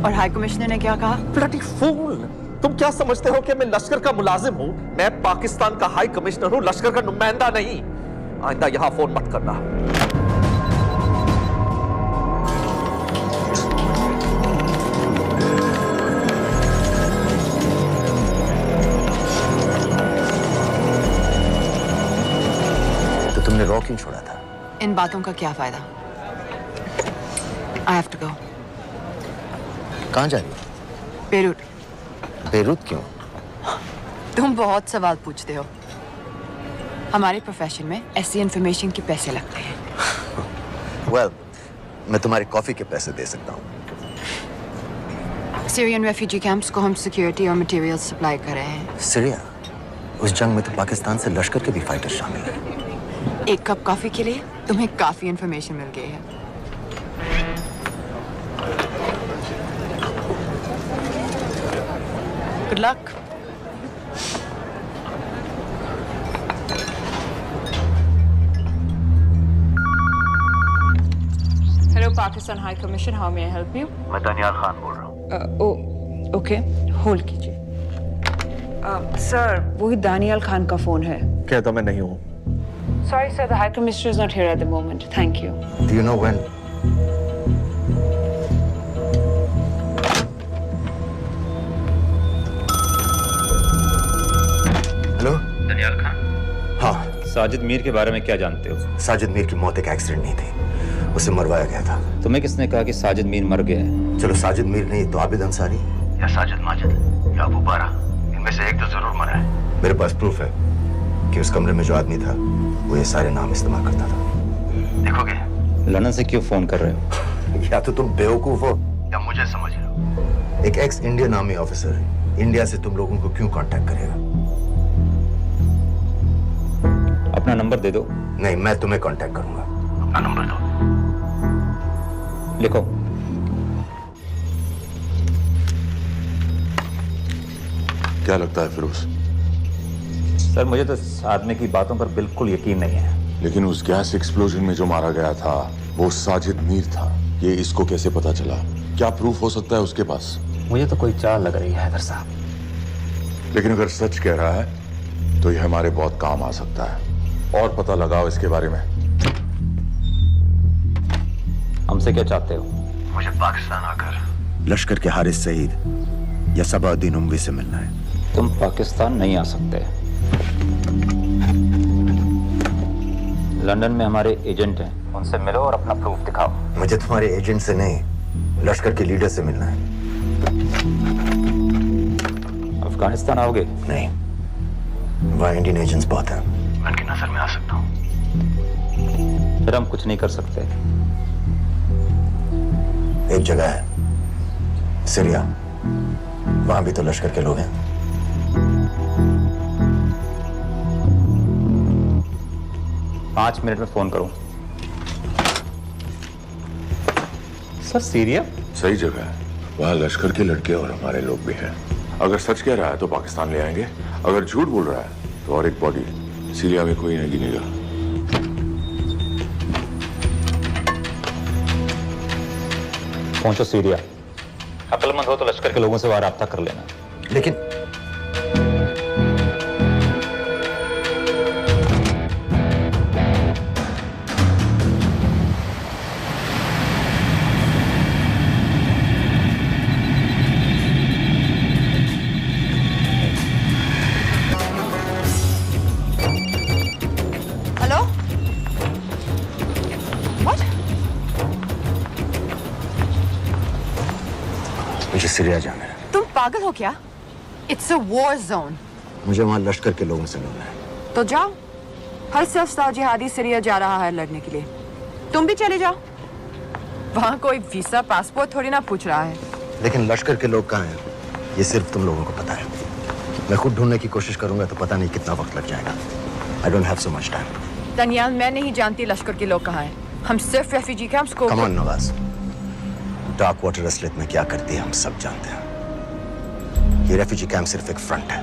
और हाई कमिश्नर ने क्या कहा? Bloody fool! तुम क्या समझते हो कि मैं लश्कर का मुलाजिम हूँ? मैं पाकिस्तान का हाई कमिश्नर हूँ, लश्कर का नुमाइंदा नहीं। आइंदा यहाँ फोन मत करना। तो तुमने रॉ क्यों छोड़ा था? इन बातों का क्या फायदा? I have to go. कहाँ जा रही हो? बेरूट। बेरूत क्यों? तुम बहुत सवाल पूछते हो। हमारे प्रोफेशन में ऐसी इंफॉर्मेशन के पैसे लगते हैं। Well, मैं तुम्हारे कॉफी के पैसे दे सकता हूँ। सीरियन रेफ्यूजी कैंप्स को हम सिक्योरिटी और मटेरियल्स सप्लाई कर रहे हैं। सीरिया? उस जंग में तो पाकिस्तान से लश्कर के भी फाइटर शामिल हैं। एक कप कॉफी के लिए तुम्हें काफी इंफॉर्मेशन मिल गई है। Good luck. Hello, Pakistan High Commission. How may I help you? मैं दनियाल खान बोल रहा हूँ। Okay. Hold कीजिए। सर, वही दानियाल खान का फोन है। कहता मैं नहीं हूँ। Sorry, sir. The High Commissioner is not here at the moment. Thank you. Do you know when? Hello? Daniyal Khan? हाँ। साजिद मीर के बारे में क्या जानते हो? साजिद मीर की मौत एक एक्सीडेंट नहीं थी, उसे मरवाया गया था। तुम्हें किसने कहा कि साजिद मीर मर गया है? चलो साजिद मीर नहीं तो आबिद अंसारी या साजिद माजिद या अबू बारा, इनमें से एक तो जरूर मरा है। मेरे पास प्रूफ है कि उस कमरे में जो आदमी था वो ये सारे नाम इस्तेमाल करता था। देखोगे? लंदन से क्यों फोन कर रहे हो? या तो तुम बेवकूफ हो या मुझे समझ रहे हो। एक x Indian army officer India से तुम लोगों को क्यों कांटेक्ट करेगा? अपना नंबर दे दो। नहीं, मैं तुम्हें कांटेक्ट करूंगा। अपना नंबर दो। लिखो। क्या लगता है फिरोज? सर, मुझे तो इस आदमी की बातों पर बिल्कुल यकीन नहीं है। लेकिन उस गैस एक्सप्लोजन में जो मारा गया था वो साजिद मीर था। ये इसको कैसे पता चला? क्या प्रूफ हो सकता है उसके पास? मुझे तो कोई चाल लग रही है हैदर साहब। लेकिन अगर सच कह रहा है तो ये हमारे बहुत काम आ सकता है। और पता लगाओ इसके बारे में। हमसे क्या चाहते हो? मुझे पाकिस्तान आकर लश्कर के हारिस सईद या सबाउद्दीन उमवी से मिलना है। तुम पाकिस्तान नहीं आ सकते। लंदन में हमारे एजेंट हैं, उनसे मिलो और अपना प्रूफ दिखाओ। मुझे तुम्हारे एजेंट से नहीं, लश्कर के लीडर से मिलना है। अफगानिस्तान आओगे? नहीं, वहाँ इंडियन एजेंट्स बहुत हैं। मैं उनकी नजर में आ सकता हूँ। फिर हम कुछ नहीं कर सकते। एक जगह है सीरिया, वहां भी तो लश्कर के लोग हैं। पाँच मिनट में फोन करूं। सर, सीरिया सही जगह है। वहाँ लश्कर के लड़के और हमारे लोग भी हैं। अगर सच कह रहा है तो पाकिस्तान ले आएंगे, अगर झूठ बोल रहा है तो और एक बॉडी सीरिया में कोई नहीं गिनेगा। पहुंचो सीरिया। अक्लमंद हो तो लश्कर के लोगों से वहां राब्ता कर लेना। लेकिन सीरिया जाना है। तुम पागल हो क्या? It's a war zone. मुझे वहां लश्कर के लोगों से मिलना है। तो जाओ। हर सस्ता जिहादी सीरिया जा रहा है लड़ने के लिए। तुम भी चले जाओ। वहां कोई वीसा पासपोर्ट थोड़ी ना पूछ रहा है। लेकिन लश्कर के लोग कहाँ हैं? ये सिर्फ तुम लोगों को पता है। मैं खुद ढूंढने की कोशिश करूंगा तो पता नहीं कितना वक्त लग जाएगा। I don't have so much time. Daniyal, मैं नहीं जानती लश्कर के लोग कहाँ हैं। हम सिर्फ रेफ्यूजी कैंप्स को। Come on, Nawaz. Dark water असलियत में क्या करती है हम सब जानते हैं। ये रेफ्यूजी कैंप सिर्फ एक फ्रंट है।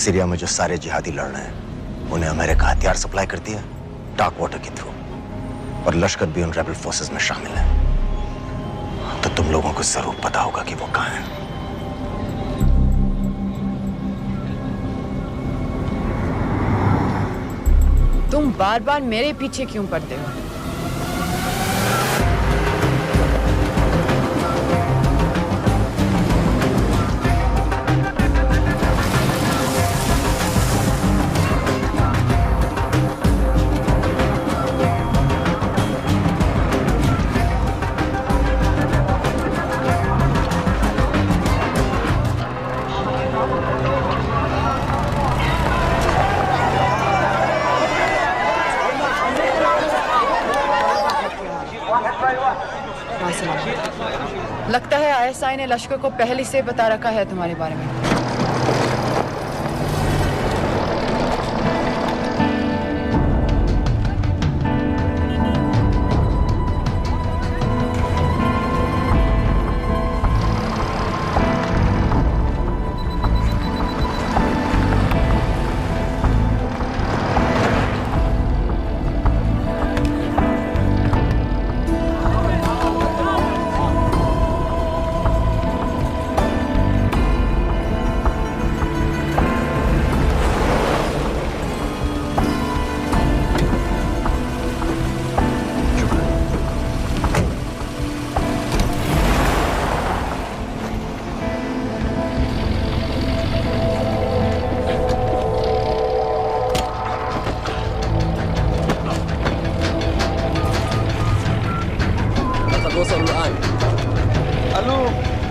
सीरिया में जो सारे जिहादी लड़ रहे हैं उन्हें अमेरिका हथियार सप्लाई करती है डार्क वाटर के थ्रू, और लश्कर भी उन रेबल फोर्सेस में शामिल है। तो तुम लोगों को जरूर पता होगा कि वो कहाँ है। तुम बार बार मेरे पीछे क्यों पड़ते हो? लगता है आईएसआई ने लश्कर को पहले से बता रखा है तुम्हारे बारे में।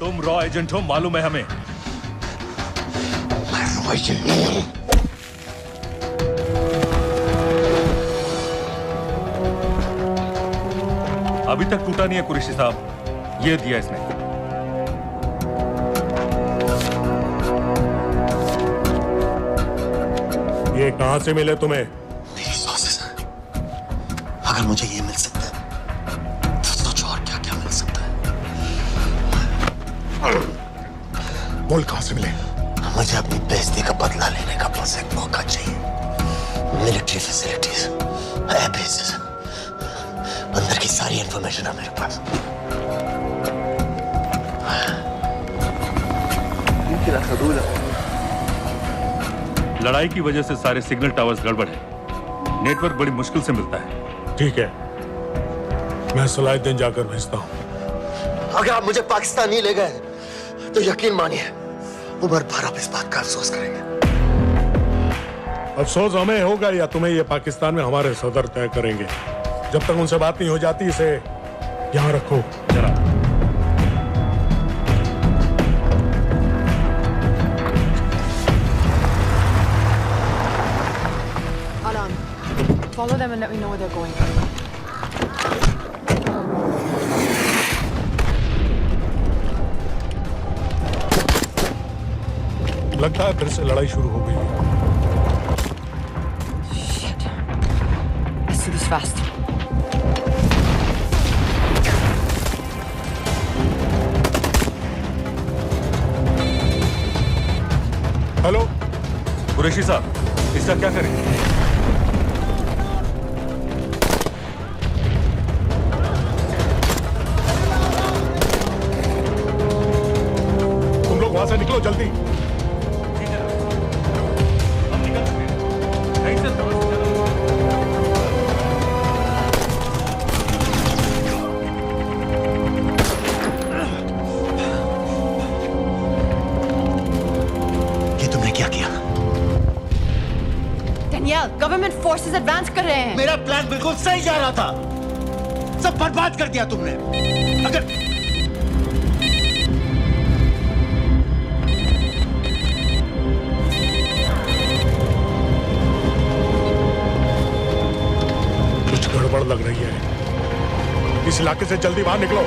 तुम रॉ एजेंट हो, मालूम है हमें। मैं रॉ एजेंट नहीं हूं। अभी तक टूटा नहीं है कुरैशी साहब। ये दिया इसने। ये कहां से मिले तुम्हें? मेरी सॉसेस। अगर मुझे ये मिल सकता है तो सोचो और क्या क्या मिल सकता है। बोल कहां से मिले? मुझे अपनी बेइज्जती का बदला लेने का बस एक मौका चाहिए। मिलिट्री फैसिलिटीज, एयर बेसेस, अंदर की सारी इंफॉर्मेशन है मेरे पास। लड़ाई की वजह से सारे सिग्नल टावर्स गड़बड़ है। नेटवर्क बड़ी मुश्किल से मिलता है। ठीक है, मैं सलाहुद्दीन जाकर भेजता हूं। अगर आप मुझे पाकिस्तान नहीं ले गए तो यकीन मानिए उमर भर आप इस बात का अफसोस करेंगे। अफसोस हमें होगा या तुम्हें ये पाकिस्तान में हमारे सदर तय करेंगे। जब तक उनसे बात नहीं हो जाती इसे यहां रखो जरा। Follow them and let me know where they're going. लगता है फिर से लड़ाई शुरू हो गई है। Shit. Let's do this fast. Hello Qureshi साहब, इसका क्या करें? वहां से निकलो जल्दी। Daniel, government forces advance कर रहे हैं। मेरा प्लान बिल्कुल सही जा रहा था, सब बर्बाद कर दिया तुमने। अगर कुछ गड़बड़ लग रही है, इस इलाके से जल्दी बाहर निकलो।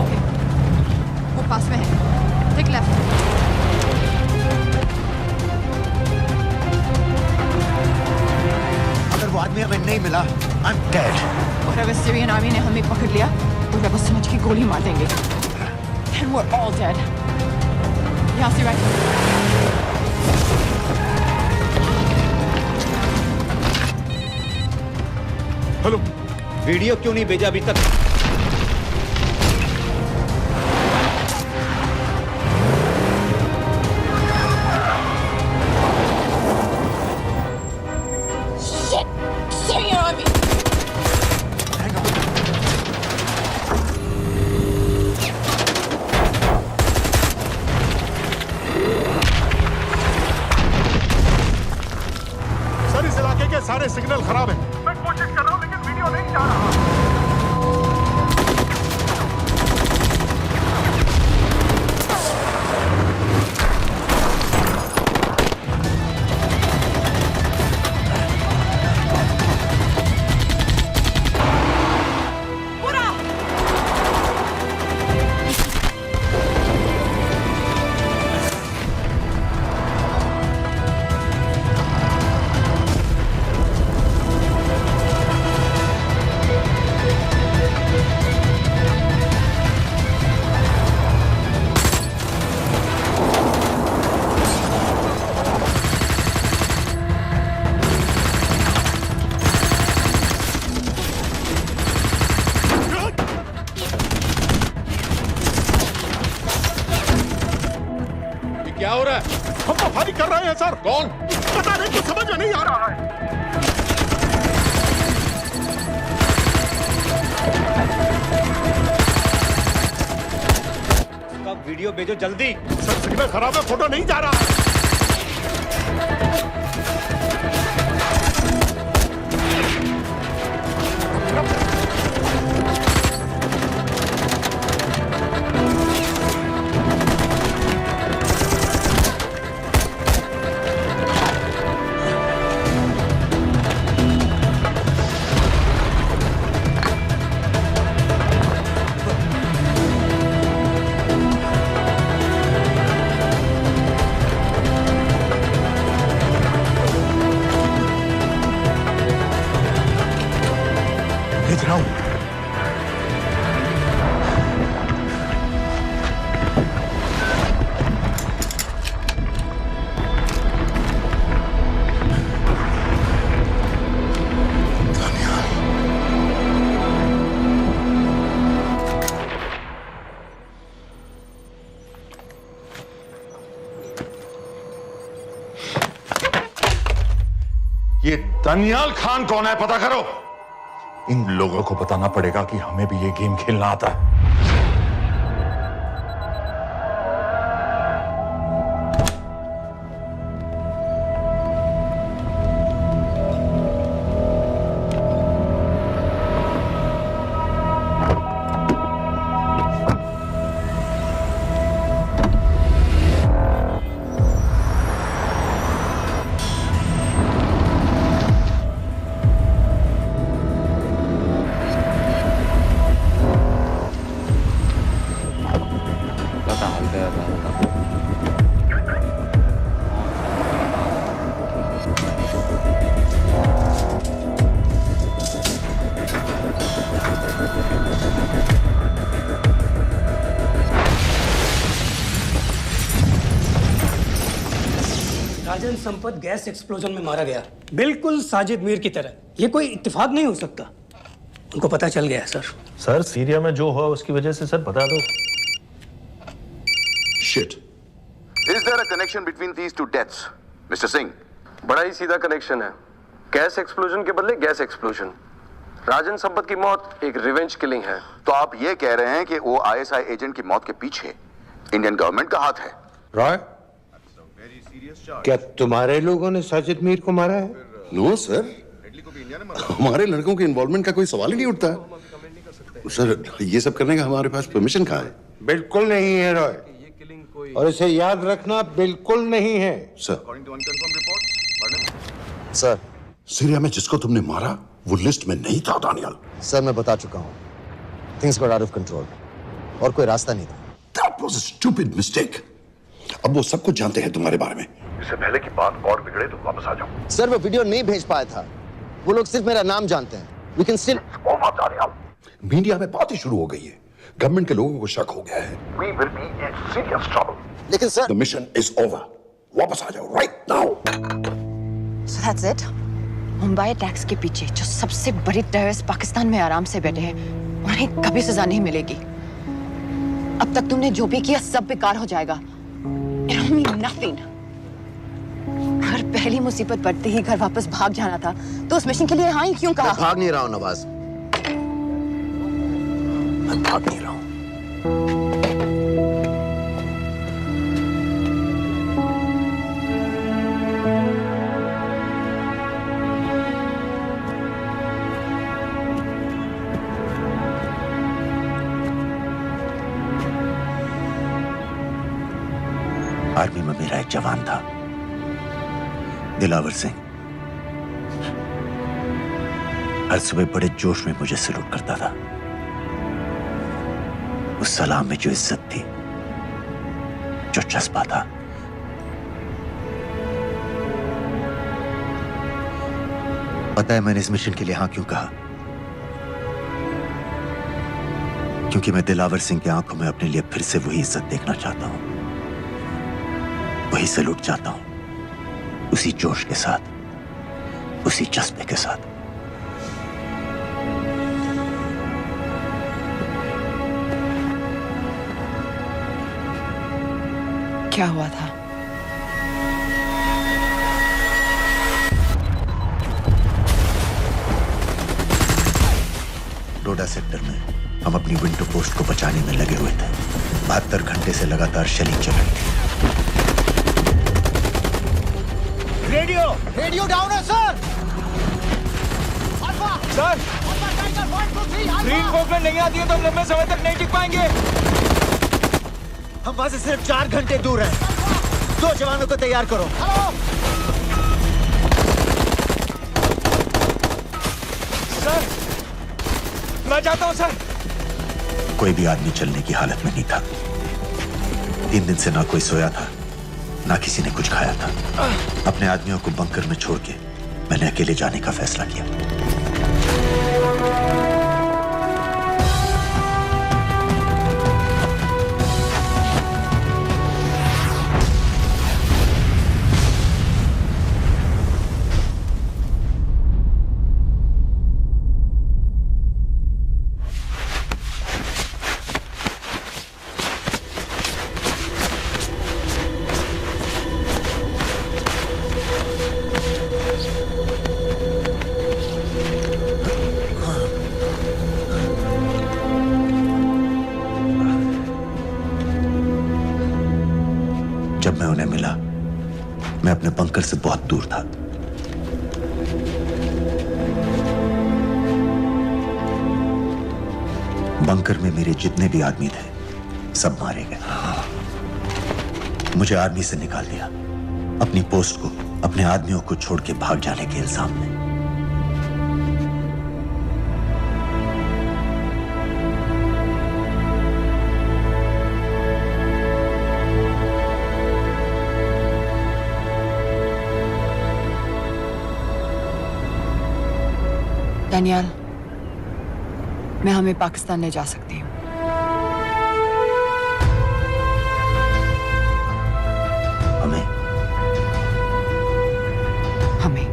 ओके, वो पास में है। Take left. अगर वो आदमी हमें नहीं मिला, I'm dead. और अगर सीरियन आर्मी ने हमें पकड़ लिया तो वे बस समझ के गोली मार देंगे। And we're all dead. यहाँ से right. हेलो, वीडियो क्यों नहीं भेजा अभी तक? Shit! Syrian army! सर इस इलाके के सारे सिग्नल खराब हैं। मैं कोशिश कर रहा हूं लेकिन वीडियो नहीं जा रहा। क्या हो रहा है? हम तो फायरिंग कर रहे हैं सर। कौन? पता नहीं, कुछ समझ में नहीं आ रहा है। वीडियो भेजो जल्दी। सर सिग्नल खराब है, फोटो नहीं जा रहा है। भेज रहा हूं। ये दनियाल खान कौन है, पता करो। इन लोगों को बताना पड़ेगा कि हमें भी ये गेम खेलना आता है। राजन संपत गैस एक्सप्लोजन में मारा गया, बिल्कुल साजिद मीर की तरह। ये कोई इत्तेफाक नहीं हो सकता। उनको पता चल गया है सर। सर सीरिया में जो हुआ उसकी वजह से सर बता दो। Shit, Is there a connection between these two deaths, Mr. Singh? बड़ा ही सीधा कनेक्शन है। गैस एक्सप्लोजन के बदले गैस एक्सप्लोजन। राजन संपत की मौत एक रिवेंज किलिंग है। तो आप ये कह रहे हैं कि वो ISI एजेंट की मौत के पीछे इंडियन गवर्नमेंट का हाथ है? रॉय, क्या तुम्हारे लोगों ने साजिद मीर को मारा है? नो सर, हमारे लड़कों के इन्वॉल्वमेंट का कोई सवाल ही नहीं उठता सर। ये सब करने का हमारे पास परमिशन कहाँ है? बिल्कुल नहीं है रॉय, और इसे याद रखना बिल्कुल नहीं है। सर, सर, सीरिया में जिसको तुमने मारा वो लिस्ट में नहीं था दानियाल। सर मैं बता चुका हूँ, things got out of control और कोई रास्ता नहीं था। That was a stupid mistake. अब वो सब कुछ जानते हैं तुम्हारे बारे में। इससे पहले की बात और बिगड़े तो वापस आ जाओ। सर वो वीडियो नहीं भेज पाया था, वो लोग सिर्फ मेरा नाम जानते हैं। We can still... मीडिया में बात ही शुरू हो गई है, गवर्नमेंट के लोगों को शक हो गया है। We will be in serious trouble. लेकिन sir, The mission is over. वापस आ जाओ right now. So that's it? Mumbai attacks के पीछे जो सबसे बड़ी टेररिस्ट पाकिस्तान में आराम से बैठे हैं, उन्हें कभी सजा नहीं मिलेगी। अब तक तुमने जो भी किया सब बेकार हो जाएगा। It'll mean nothing. अगर पहली मुसीबत पड़ते ही घर वापस भाग जाना था, तो उस मिशन के लिए हाँ ही क्यों कहा? मैं भाग नहीं रहा हूँ नवाज, मैं भाग नहीं रहा हूँ। आर्मी में मेरा एक जवान था, दिलावर सिंह। हर सुबह बड़े जोश में मुझे सलूट करता था। उस सलाम में जो इज्जत थी, जो जज्बा था, पता है मैंने इस मिशन के लिए हाँ क्यों कहा? क्योंकि मैं दिलावर सिंह की आंखों में अपने लिए फिर से वही इज्जत देखना चाहता हूं, वही सलूट चाहता हूं, उसी जोश के साथ, उसी जज्बे के साथ। क्या हुआ था? डोडा सेक्टर में हम अपनी विंडो पोस्ट को बचाने में लगे हुए थे। 72 घंटे से लगातार शेलिंग चल रही थी। रेडियो डाउन है सर। सर, ग्रीन कोपलेट नहीं आती है तो हम लंबे समय तक नहीं टिक पाएंगे। हम वहां से सिर्फ 4 घंटे दूर हैं। 2 जवानों को तैयार करो। सर, मैं जाता हूं सर। कोई भी आदमी चलने की हालत में नहीं था। 3 दिन से ना कोई सोया था, ना किसी ने कुछ खाया था। अपने आदमियों को बंकर में छोड़ के मैंने अकेले जाने का फैसला किया। जब मैं उन्हें मिला, मैं अपने बंकर से बहुत दूर था। बंकर में मेरे जितने भी आदमी थे, सब मारे गए। मुझे आर्मी से निकाल दिया, अपनी पोस्ट को, अपने आदमियों को छोड़ के भाग जाने के इल्जाम में। दानियाल, मैं हमें पाकिस्तान ले जा सकती हूँ। हमें? हमें।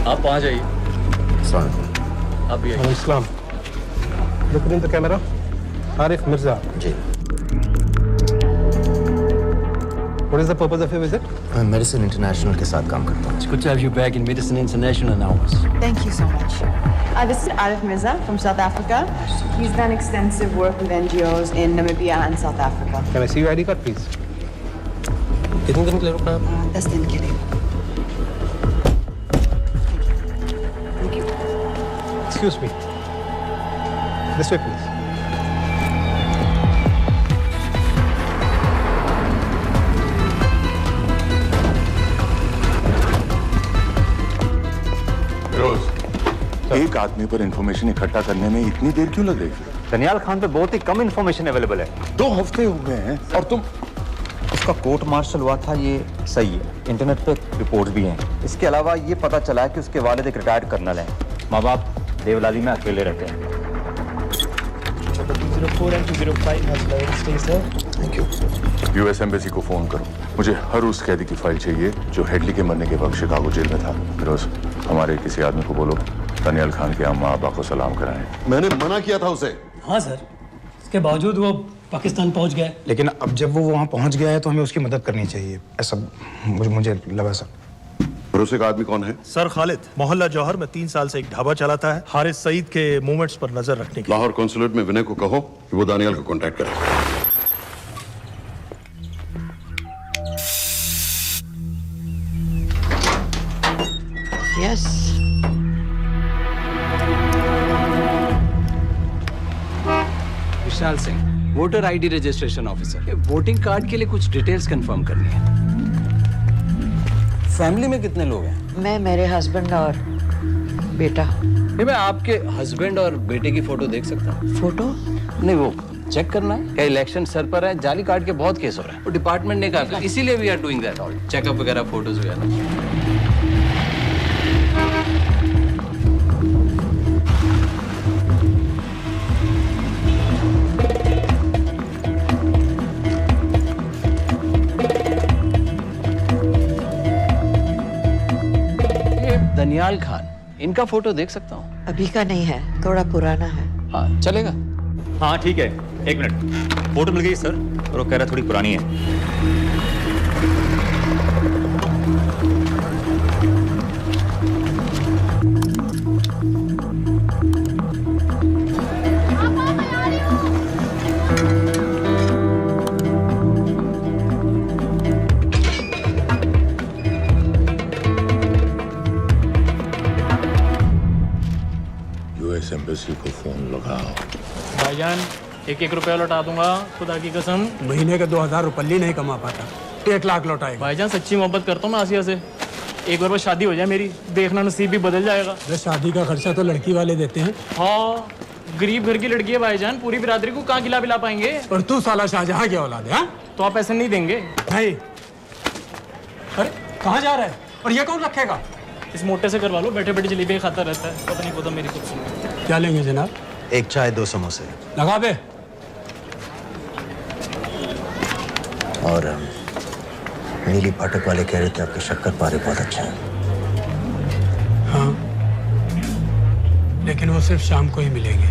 आप वहाँ जाइए। आप भी आइए। Islam look in the camera. Arif Mirza ji. What is the purpose of your visit? मैं मेडिसिन इंटरनेशनल के साथ काम करता हूँ। It's good to have you back in Medicine International now. Thank you so much. This is Arif Mirza from South Africa. He's done extensive work with NGOs in Namibia and South Africa. Can I see your ID card, please? कितने दिन के लिए रुकना है? 10 दिन के लिए। Thank you. Excuse me. This way, please. एक आदमी पर इंफॉर्मेशन इकट्ठा करने में इतनी देर क्यों लग रही है? दनियाल खान पे बहुत ही कम इंफॉर्मेशन अवेलेबल है। 2 हफ्ते हो गए हैं और तुम। उसका कोर्ट मार्शल हुआ था, ये सही है। इंटरनेट पे रिपोर्ट भी हैं। इसके अलावा ये पता चला है कि उसके वालिद एक रिटायर्ड कर्नल हैं। माँ बाप देवलाली में अकेले रहते हैं। 204 and 205 has loaded. Stay sir. Thank you. US embassy को फोन करो। मुझे हर उस कैदी की फाइल चाहिए जो हेडली के मरने के वक्त शिकागो जेल में था। फिरोज, हमारे किसी आदमी को बोलो दनियाल खान के अम्मा अब्बा को सलाम कराएं। मैंने मना किया था उसे। हाँ सर, इसके बावजूद वो पाकिस्तान पहुंच गया। लेकिन अब जब वो वहाँ पहुँच गया है तो हमें उसकी मदद करनी चाहिए, ऐसा मुझे लगा सर। भरोसे का आदमी कौन है? सर खालिद, मोहल्ला जौहर में 3 साल से एक ढाबा चलाता है। हारिस सईद के मूवमेंट्स पर नजर रखने के। लाहौर कॉन्सुलेट में विनय को कहो कि वो दानियाल को कांटेक्ट करे। Yes. Vishal Singh, voter ID registration officer. Voting card के लिए कुछ डिटेल्स कंफर्म करनी है। फैमिली में कितने लोग हैं? मैं, मेरे हस्बैंड और बेटा। ये मैं आपके हस्बैंड और बेटे की फोटो देख सकता हूँ? फोटो? नहीं, वो चेक करना है। क्या इलेक्शन सर पर है? जाली कार्ड के बहुत केस हो रहे हैं। वो डिपार्टमेंट ने कहा, इसीलिए we are doing that all, checkup वगैरह, फोटोज वगैरह। दनियाल खान, इनका फोटो देख सकता हूँ? अभी का नहीं है, थोड़ा पुराना है। हाँ, चलेगा? हाँ ठीक है, 1 मिनट। फोटो मिल गई सर, और वो कह रहा थोड़ी पुरानी है। एम्बेसी को फोन लगाओ। भाईजान 1-1 रुपया लौटा दूंगा, खुदा की कसम। महीने का 2000 रुपये नहीं कमा पाता, 1 लाख लौटाएगा। भाईजान सच्ची मोहब्बत करता हूँ मैं आसिया से। एक बार बस शादी हो जाए मेरी, देखना नसीब भी बदल जाएगा। शादी का खर्चा तो लड़की वाले देते हैं। हाँ, गरीब घर की लड़की है भाईजान, पूरी बिरादरी को कहाँ खिला पाएंगे। और तू साला शाहजहां की औलाद है। तो आप पैसे नहीं देंगे भाई? अरे कहाँ जा रहा है? और ये कौन रखेगा? इस मोटे से करवा लो, बैठे बैठे जलेबी खाता रहता है, पता नहीं पता मेरी कुछ। क्या लेंगे जनाब? 1 चाय 2 समोसे लगा बे। और नीली फाटक वाले कह रहे थे आपके शक्कर पारे बहुत अच्छे हैं। हाँ, लेकिन वो सिर्फ शाम को ही मिलेंगे।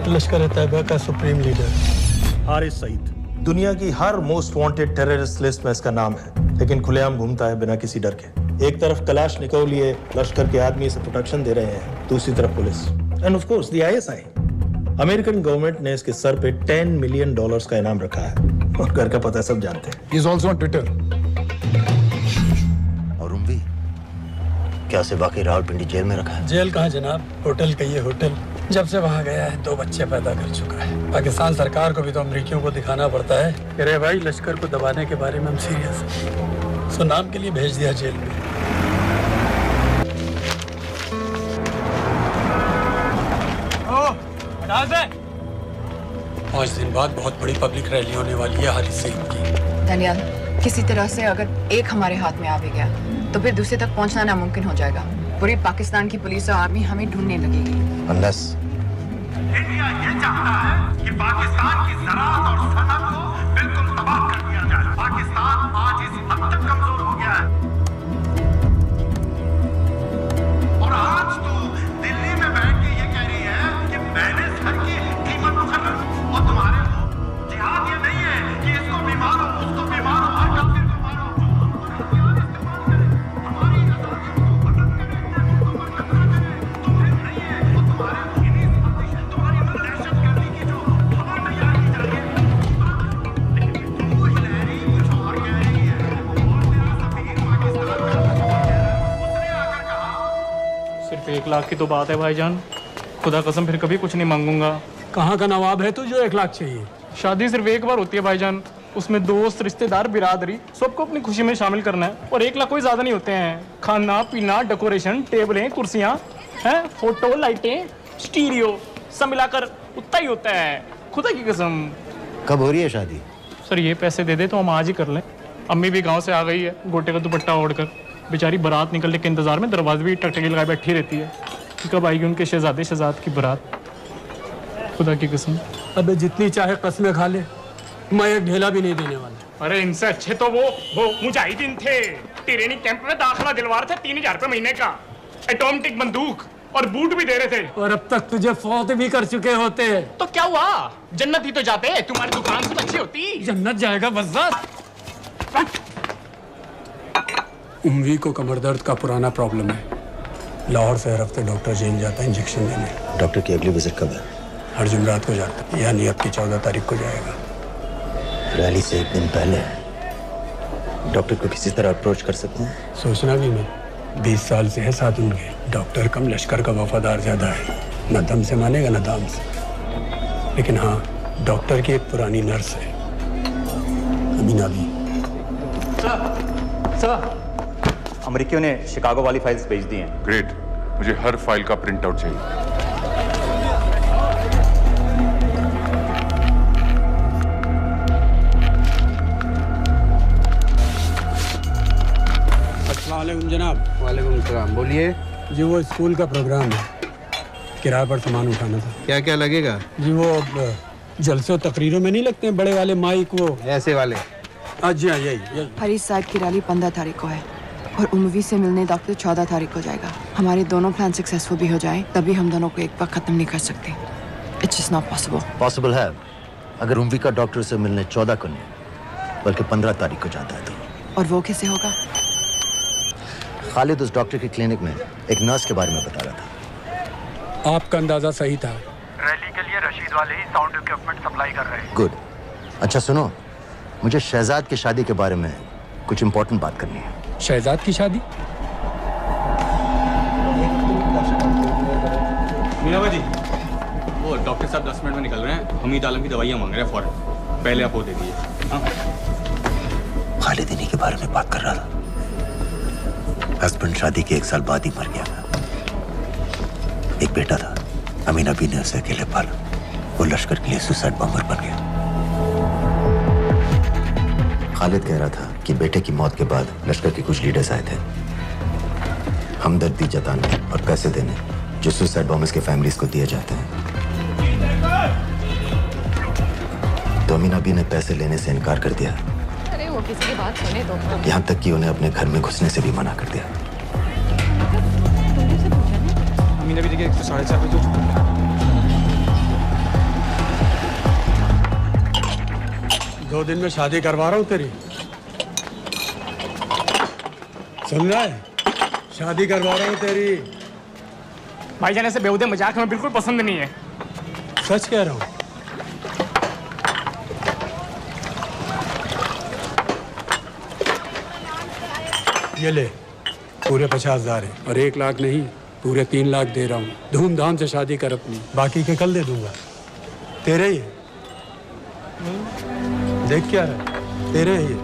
लश्कर तैयबा का सुप्रीम लीडर हारिस सईद, दुनिया की हर मोस्ट वांटेड टेररिस्ट लिस्ट में इसका नाम है, लेकिन खुलेआम घूमता है बिना किसी डर के। एक तरफ कलाशनिकोव लिए लश्कर के आदमी इसे प्रोटेक्शन दे रहे हैं, दूसरी तरफ police end of course the ISI। American government ने इसके सर पे $10 मिलियन का इनाम रखा है, और घर का पता सब जानते हैं। He is also on Twitter. और उम्वी, क्या उसे वाकई रावलपिंडी जेल में रखा है? जेल कहाँ जनाब, होटल कहिए होटल। जब से वहाँ गया है 2 बच्चे पैदा कर चुका है। पाकिस्तान सरकार को भी तो अमरीकियों को दिखाना पड़ता है। अरे भाई, लश्कर को दबाने के बारे में हम सीरियस हैं। सो नाम के लिए भेज दिया जेल में। पाँच दिन बाद बहुत बड़ी पब्लिक रैली होने वाली है हारिस सईद की। दनियाल, किसी तरह से अगर एक हमारे हाथ में आ भी गया तो फिर दूसरे तक पहुंचना नामुमकिन हो जाएगा। पूरी पाकिस्तान की पुलिस और आर्मी हमें ढूंढने लगेगी। Unless इंडिया ये चाहता है कि पाकिस्तान की ज़राअत और सनअत को बिल्कुल तबाह कर दिया जाए। पाकिस्तान आज इस हद तक कमजोर हो गया है और आज तो दिल्ली में बैठ के ये कह रही है कि मैंने सर की कीमत मुकर्रर की। और तुम्हारे को जिहाद ये नहीं है कि इसको भी मारो उसको भी मारो हर काफिर को मारो। हथियार इस्तेमाल करें, हमारी आजादियों को खत्म करें, मुल्कों पर कब्जा करें। तुम्हें नहीं है वो तुम्हारे इन्हीं साजिश तुम्हारी दहशत गर्दी की जो हवा तैयार की जा रही है। लेकिन तू हिलैरी कुछ और कह रही है और तेरा सफीर पाकिस्तान का उसने आकर कहा सिर्फ 1 लाख की तो बात है भाईजान, खुदा कसम फिर कभी कुछ नहीं मांगूंगा। कहाँ का नवाब है तू जो 1 लाख चाहिए? शादी सिर्फ एक बार होती है भाईजान, उसमें दोस्त रिश्तेदार बिरादरी सबको अपनी खुशी में शामिल करना है और 1 लाख कोई ज्यादा नहीं होते हैं। खाना पीना डेकोरेशन टेबलें कुर्सियां हैं फोटो लाइटें स्टीरियो सब मिलाकर उतना ही होता है, खुदा की कसम। कब हो रही है शादी? सर ये पैसे दे दे तो हम आज ही कर लें। अम्मी भी गांव से आ गई है गोटे का दुपट्टा ओढ़कर, बेचारी बारात निकलने के इंतजार में दरवाजे भी टकटकी लगाए बैठी रहती है कि कब आएगी उनके शहजादे शहजाद की बारात, खुदा की कसम। अबे जितनी चाहे कस्में खा ले, मैं एक ढेला भी नहीं देने वाला। अरे इनसे अच्छे तो वो मुजाहिदीन थे, ट्रेनिंग कैंप में दाखिला दिलवा रहे थे 3000 रुपए महीने का, एटॉमिक बंदूक और बूट भी दे रहे थे। और अब तक तुझे फौत भी कर चुके होते। तो क्या हुआ, जन्नत ही तो जाते, तुम्हारी दुकान से अच्छी होती। जन्नत जाएगा बज़्ज़ात। उम्वी को कमर दर्द का पुराना प्रॉब्लम है, लाहौर से हर हफ्ते डॉक्टर जेल जाता है इंजेक्शन देने। डॉक्टर की अगली विजिट कब है? हर जुमरात को जाता है, यानी अब की 14 तारीख को जाएगा। रैली से 1 दिन पहले डॉक्टर को किसी तरह अप्रोच कर सकते हैं? सोचना भी नहीं, 20 साल से है साथ उनके। डॉक्टर कम लश्कर का वफादार ज्यादा है, न दम से मानेगा न दाम से। लेकिन हाँ, डॉक्टर की एक पुरानी नर्स है अमीना भी। सर अमेरिकियों ने शिकागो वाली फाइल्स भेज दी हैं। ग्रेट, मुझे हर फाइल का प्रिंट आउट चाहिए। अस्सलामुअलैकुम जनाब। वालेकुम सलाम, बोलिए। जी वो स्कूल का प्रोग्राम है, किराए पर सामान उठाना था। क्या क्या लगेगा? जी वो जलसे और तकरीरों में नहीं लगते हैं बड़े वाले माइक, वो ऐसे वाले? जी हाँ, यही। हरीश साहब की रैली 15 तारीख को है और उम्वी से मिलने डॉक्टर 14 तारीख को जाएगा। हमारे दोनों प्लान सक्सेसफुल भी हो जाए तभी हम दोनों को एक बार खत्म नहीं कर सकते। It's just not possible. Possible है अगर उम्वी का डॉक्टर से मिलने 14 को नहीं बल्कि 15 तारीख को जाता है तो। और वो कैसे होगा? खालिद उस डॉक्टर की क्लिनिक में एक नर्स के बारे में बता रहा था। आपका अंदाजा सही था। रैली के लिए रशीद वाले ही साउंड इक्विपमेंट सप्लाई कर रहे हैं। गुड। अच्छा सुनो, मुझे शहजाद की शादी के बारे में कुछ इंपॉर्टेंट बात करनी है। शहजाद की शादी? मीना जी, वो डॉक्टर साहब 10 मिनट में निकल रहे हैं, हमीद आलम की दवाइयाँ मांग रहे हैं फौरन, पहले आप वो दे दीजिए। खालिद इन्हीं के बारे में बात कर रहा था। हस्बैंड शादी के 1 साल बाद ही मर गया। एक बेटा था, अमीना भी ने उसे अकेले पाला। वो लश्कर के लिए सुसाइड बॉम्बर बन गया। खालिद कह रहा था कि बेटे की मौत के बाद लश्कर के कुछ लीडर्स आए थे हमदर्दी जताने और पैसे देने, जो सुसाइड बॉम्बर्स के फैमिलीज को दिए जाते हैं। तो अमीना भी ने पैसे लेने से इनकार कर दिया। अरे वो किसी की बात सुने तो। यहाँ तक कि उन्हें अपने घर में घुसने से भी मना कर दिया। अमीना भी देखिए 4:30 बजे तो 2 दिन में शादी करवा रहा हूँ तेरी, सुन रहा है? शादी करवा रहा हूँ तेरी। भाईजान ऐसे बेहुदे मजाक हमें बिल्कुल पसंद नहीं है। सच कह रहा हूँ। ये ले, पूरे 50,000 है और 1 लाख नहीं, पूरे 3 लाख दे रहा हूँ। धूमधाम से शादी कर अपनी, बाकी के कल दे दूंगा। तेरे ही है। देख क्या है, तेरे ही है।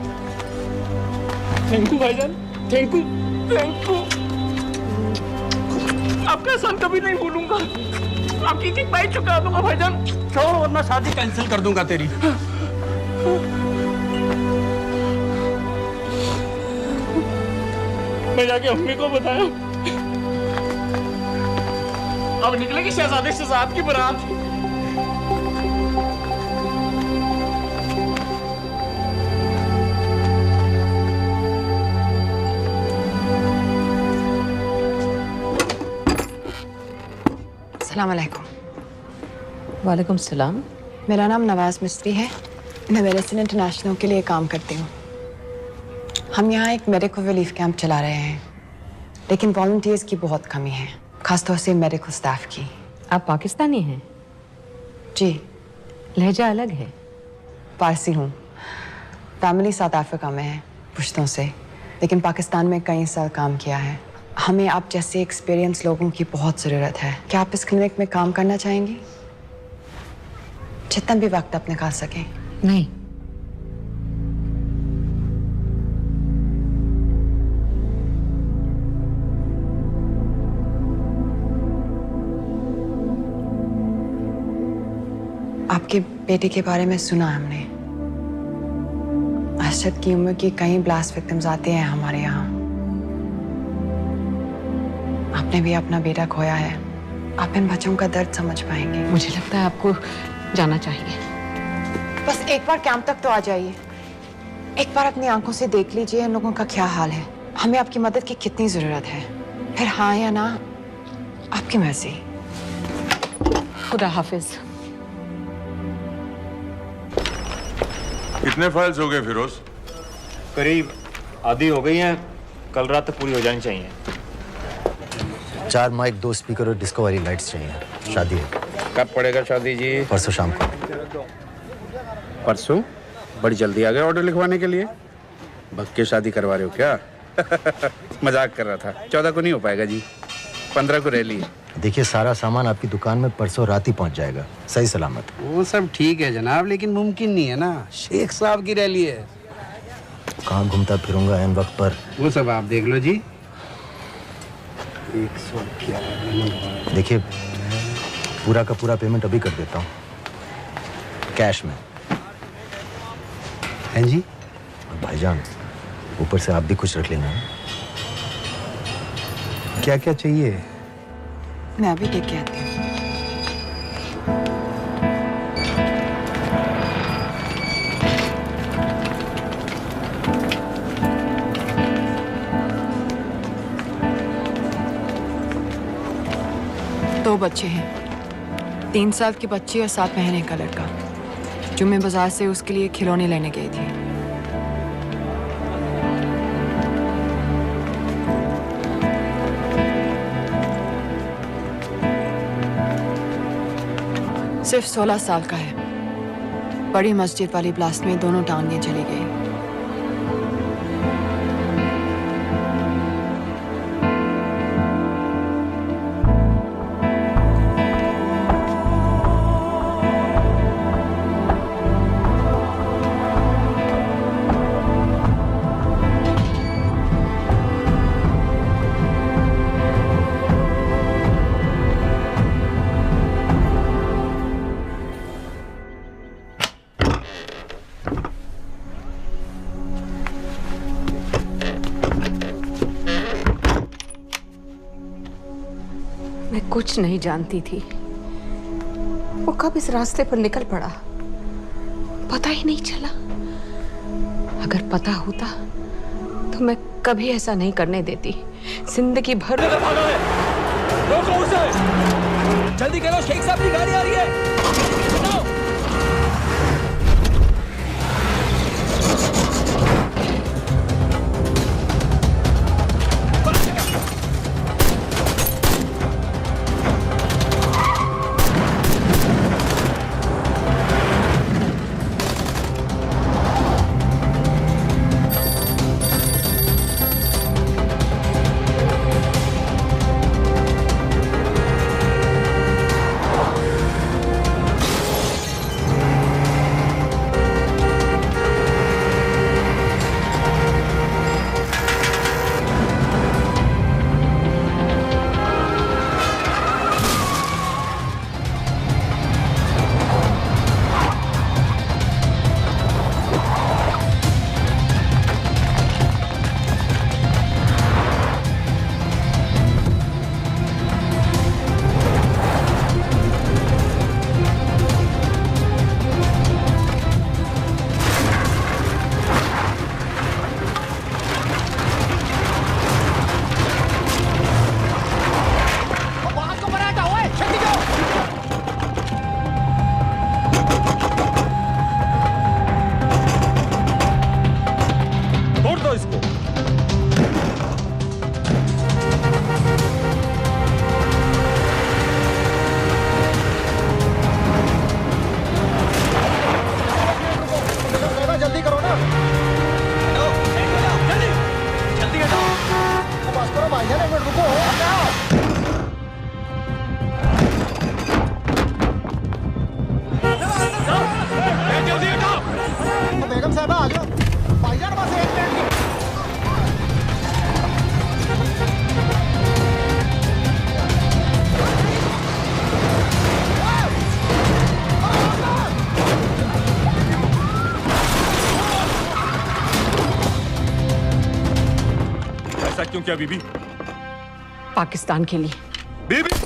थैंक यू भाईजान, थैंक यू, थैंक यू। आपका एहसान कभी नहीं भूलूंगा, आपकी की पाई चुका दूंगा भाईजान। छोड़ वरना शादी कैंसिल कर दूंगा तेरी। मैं जाके अम्मी को बताया, अब निकलेगी शहजादे शहजाद की बारात। अस्सलाम वालेकुम। वालेकुम सलाम। मेरा नाम नवाज मिस्त्री है। मैं मेडिसिन इंटरनेशनल के लिए काम करती हूँ। हम यहाँ एक मेडिकल रिलीफ कैंप चला रहे हैं, लेकिन वॉलंटियर्स की बहुत कमी है, खासतौर से मेडिकल स्टाफ की। आप पाकिस्तानी हैं? जी। लहजा अलग है। पारसी हूँ। फैमिली साउथ अफ्रीका में है पुश्तों से, लेकिन पाकिस्तान में कई साल काम किया है। हमें आप जैसे एक्सपीरियंस लोगों की बहुत ज़रूरत है। क्या आप इस क्लिनिक में काम करना चाहेंगी? जितना भी वक्त आप निकाल सकें। नहीं। आपके बेटे के बारे में सुना हमने। अरशद की उम्र की कई ब्लास्ट विक्टिम्स आते हैं हमारे यहाँ। आपने भी अपना बेटा खोया है। आप इन बच्चों का दर्द समझ पाएंगे। मुझे लगता है आपको जाना चाहिए। बस एक बार कैंप तक तो आ जाइए। एक बार अपनी आंखों से देख लीजिए इन लोगों का क्या हाल है। हमें आपकी मदद की कितनी जरूरत है। फिर हाँ या ना, आपकी मर्जी। खुदा हाफिज। कितने फाइल्स हो गए फिरोज? करीब आधी हो गई हैं, कल रात तक पूरी हो जानी चाहिए। 4 माइक, 2 स्पीकर और डिस्को वाली लाइट्स चाहिए। शादी है। कब पड़ेगा शादी जी? परसों शाम को। परसों? बड़ी जल्दी आ गए ऑर्डर लिखवाने के लिए। भग के शादी करवा रहे हो क्या? मजाक कर रहा था। 14 को नहीं हो पाएगा जी, 15 को रैली है। देखिए, सारा सामान आपकी दुकान में परसों रात ही पहुंच जाएगा, सही सलामत। वो सब ठीक है जनाब, लेकिन मुमकिन नहीं है ना। शेख साहब की रैली है। कहाँ घूमता फिरूंगा एन वक्त पर? वो सब आप देख लो जी। 111। देखिए, पूरा का पूरा पेमेंट अभी कर देता हूँ, कैश में। हैं जी? और भाईजान, ऊपर से आप भी कुछ रख लेना। क्या क्या चाहिए? मैं अभी देख के आती हूँ। दो बच्चे हैं, 3 साल की बच्ची और 7 महीने का लड़का, जो मैं बाजार से उसके लिए खिलौने लेने गई थी। सिर्फ 16 साल का है। बड़ी मस्जिद वाली ब्लास्ट में दोनों टांगें चली गई। मैं कुछ नहीं जानती थी, वो कब इस रास्ते पर निकल पड़ा पता ही नहीं चला। अगर पता होता तो मैं कभी ऐसा नहीं करने देती। जिंदगी भर। रोको उसे! जल्दी करो, शेख साहब की गाड़ी आ रही है। स्टार्ट क्यों किया बीबी? पाकिस्तान के लिए। बीबी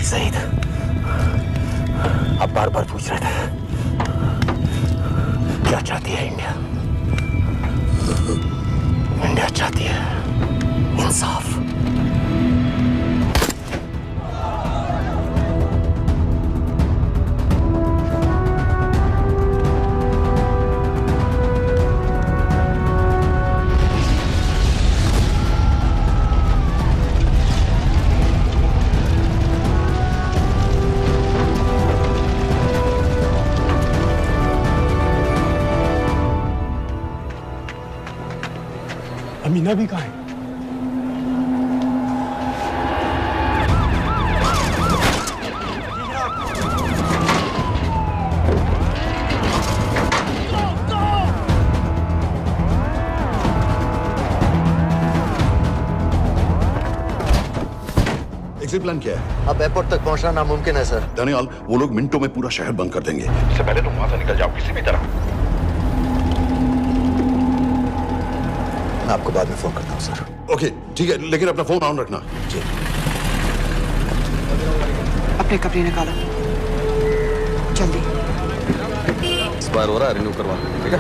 सईद, आप बार बार पूछ रहे थे क्या चाहती है इंडिया? इंडिया चाहती है इंसाफ। अमीना भी कहाँ है? एग्जिट प्लान क्या है? अब एयरपोर्ट तक पहुंचना नामुमकिन है सर। दानियाल, वो लोग मिनटों में पूरा शहर बंद कर देंगे। इससे पहले तुम वहां से निकल जाओ किसी भी तरह। मैं आपको बाद में फोन करता हूँ सर। ओके ठीक है, लेकिन अपना फोन ऑन रखना। जी। अपने कपड़े निकालो जल्दी। एक्सपायर हो रहा है, रिन्यू करवा। ठीक है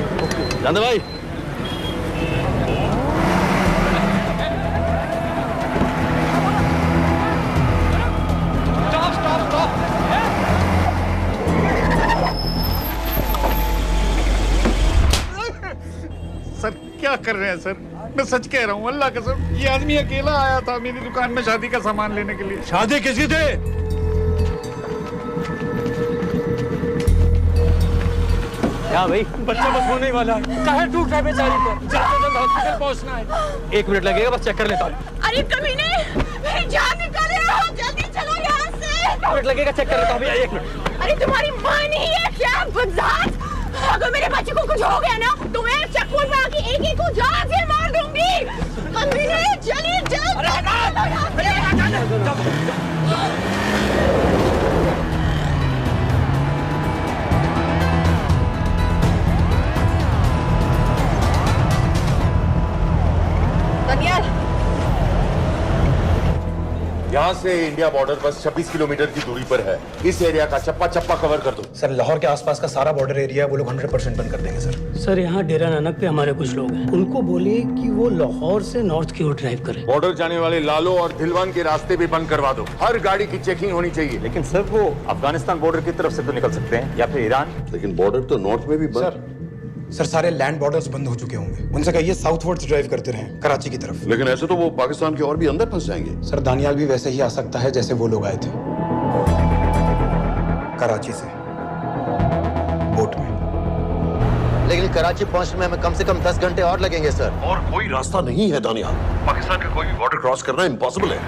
जानते भाई। सर क्या कर रहे हैं सर? मैं सच कह रहा हूँ, अल्लाह कसम, ये आदमी अकेला आया था मेरी दुकान में शादी का सामान लेने के लिए। शादी किसकी थी? क्या भाई? बच्चा बस होने वाला है। काहे टूट रहा है बेचारी पर? जल्द से जल्द हॉस्पिटल पहुंचना है। 1 मिनट लगेगा, बस चेक कर लेता हूँ। अरे कमीने, मेरी जान निकाल रहे हो, जल्दी चलो यहाँ से। 1 मिनट लगेगा, चेक कर लेता हूँ भैया, 1 मिनट। अरे तुम्हारी माँ नहीं है क्या बदजात? अगर मेरे बच्चे को कुछ हो गया ना तो मैं चक्कू में आके एक को जान से मार दूंगी। कमीने चलिए जल्द। दानियाल, यहाँ से इंडिया बॉर्डर बस 26 किलोमीटर की दूरी पर है। इस एरिया का चप्पा चप्पा कवर कर दो। सर लाहौर के आसपास का सारा बॉर्डर एरिया वो लोग 100% बंद कर देंगे सर। सर यहाँ डेरा नानक पे हमारे कुछ लोग हैं, उनको बोले कि वो लाहौर से नॉर्थ की ओर ड्राइव करें। बॉर्डर जाने वाले लालो और धिलवान के रास्ते भी बंद करवा दो। हर गाड़ी की चेकिंग होनी चाहिए। लेकिन सर वो अफगानिस्तान बॉर्डर की तरफ से तो निकल सकते हैं या फिर ईरान। लेकिन बॉर्डर तो नॉर्थ में भी बंद। सर सारे लैंड बॉर्डर्स बंद हो चुके होंगे, उनसे कहिए साउथवर्ड्स ड्राइव करते रहें कराची की तरफ। लेकिन ऐसे तो वो पाकिस्तान के और भी अंदर फंस जाएंगे। सर दानियाल भी वैसे ही आ सकता है जैसे वो लोग आए थे, कराची से बोट में। लेकिन कराची पहुंचने में हमें कम से कम 10 घंटे और लगेंगे सर। और कोई रास्ता नहीं है दानियाल, पाकिस्तान का कोई भी बॉर्डर क्रॉस करना इम्पॉसिबल है।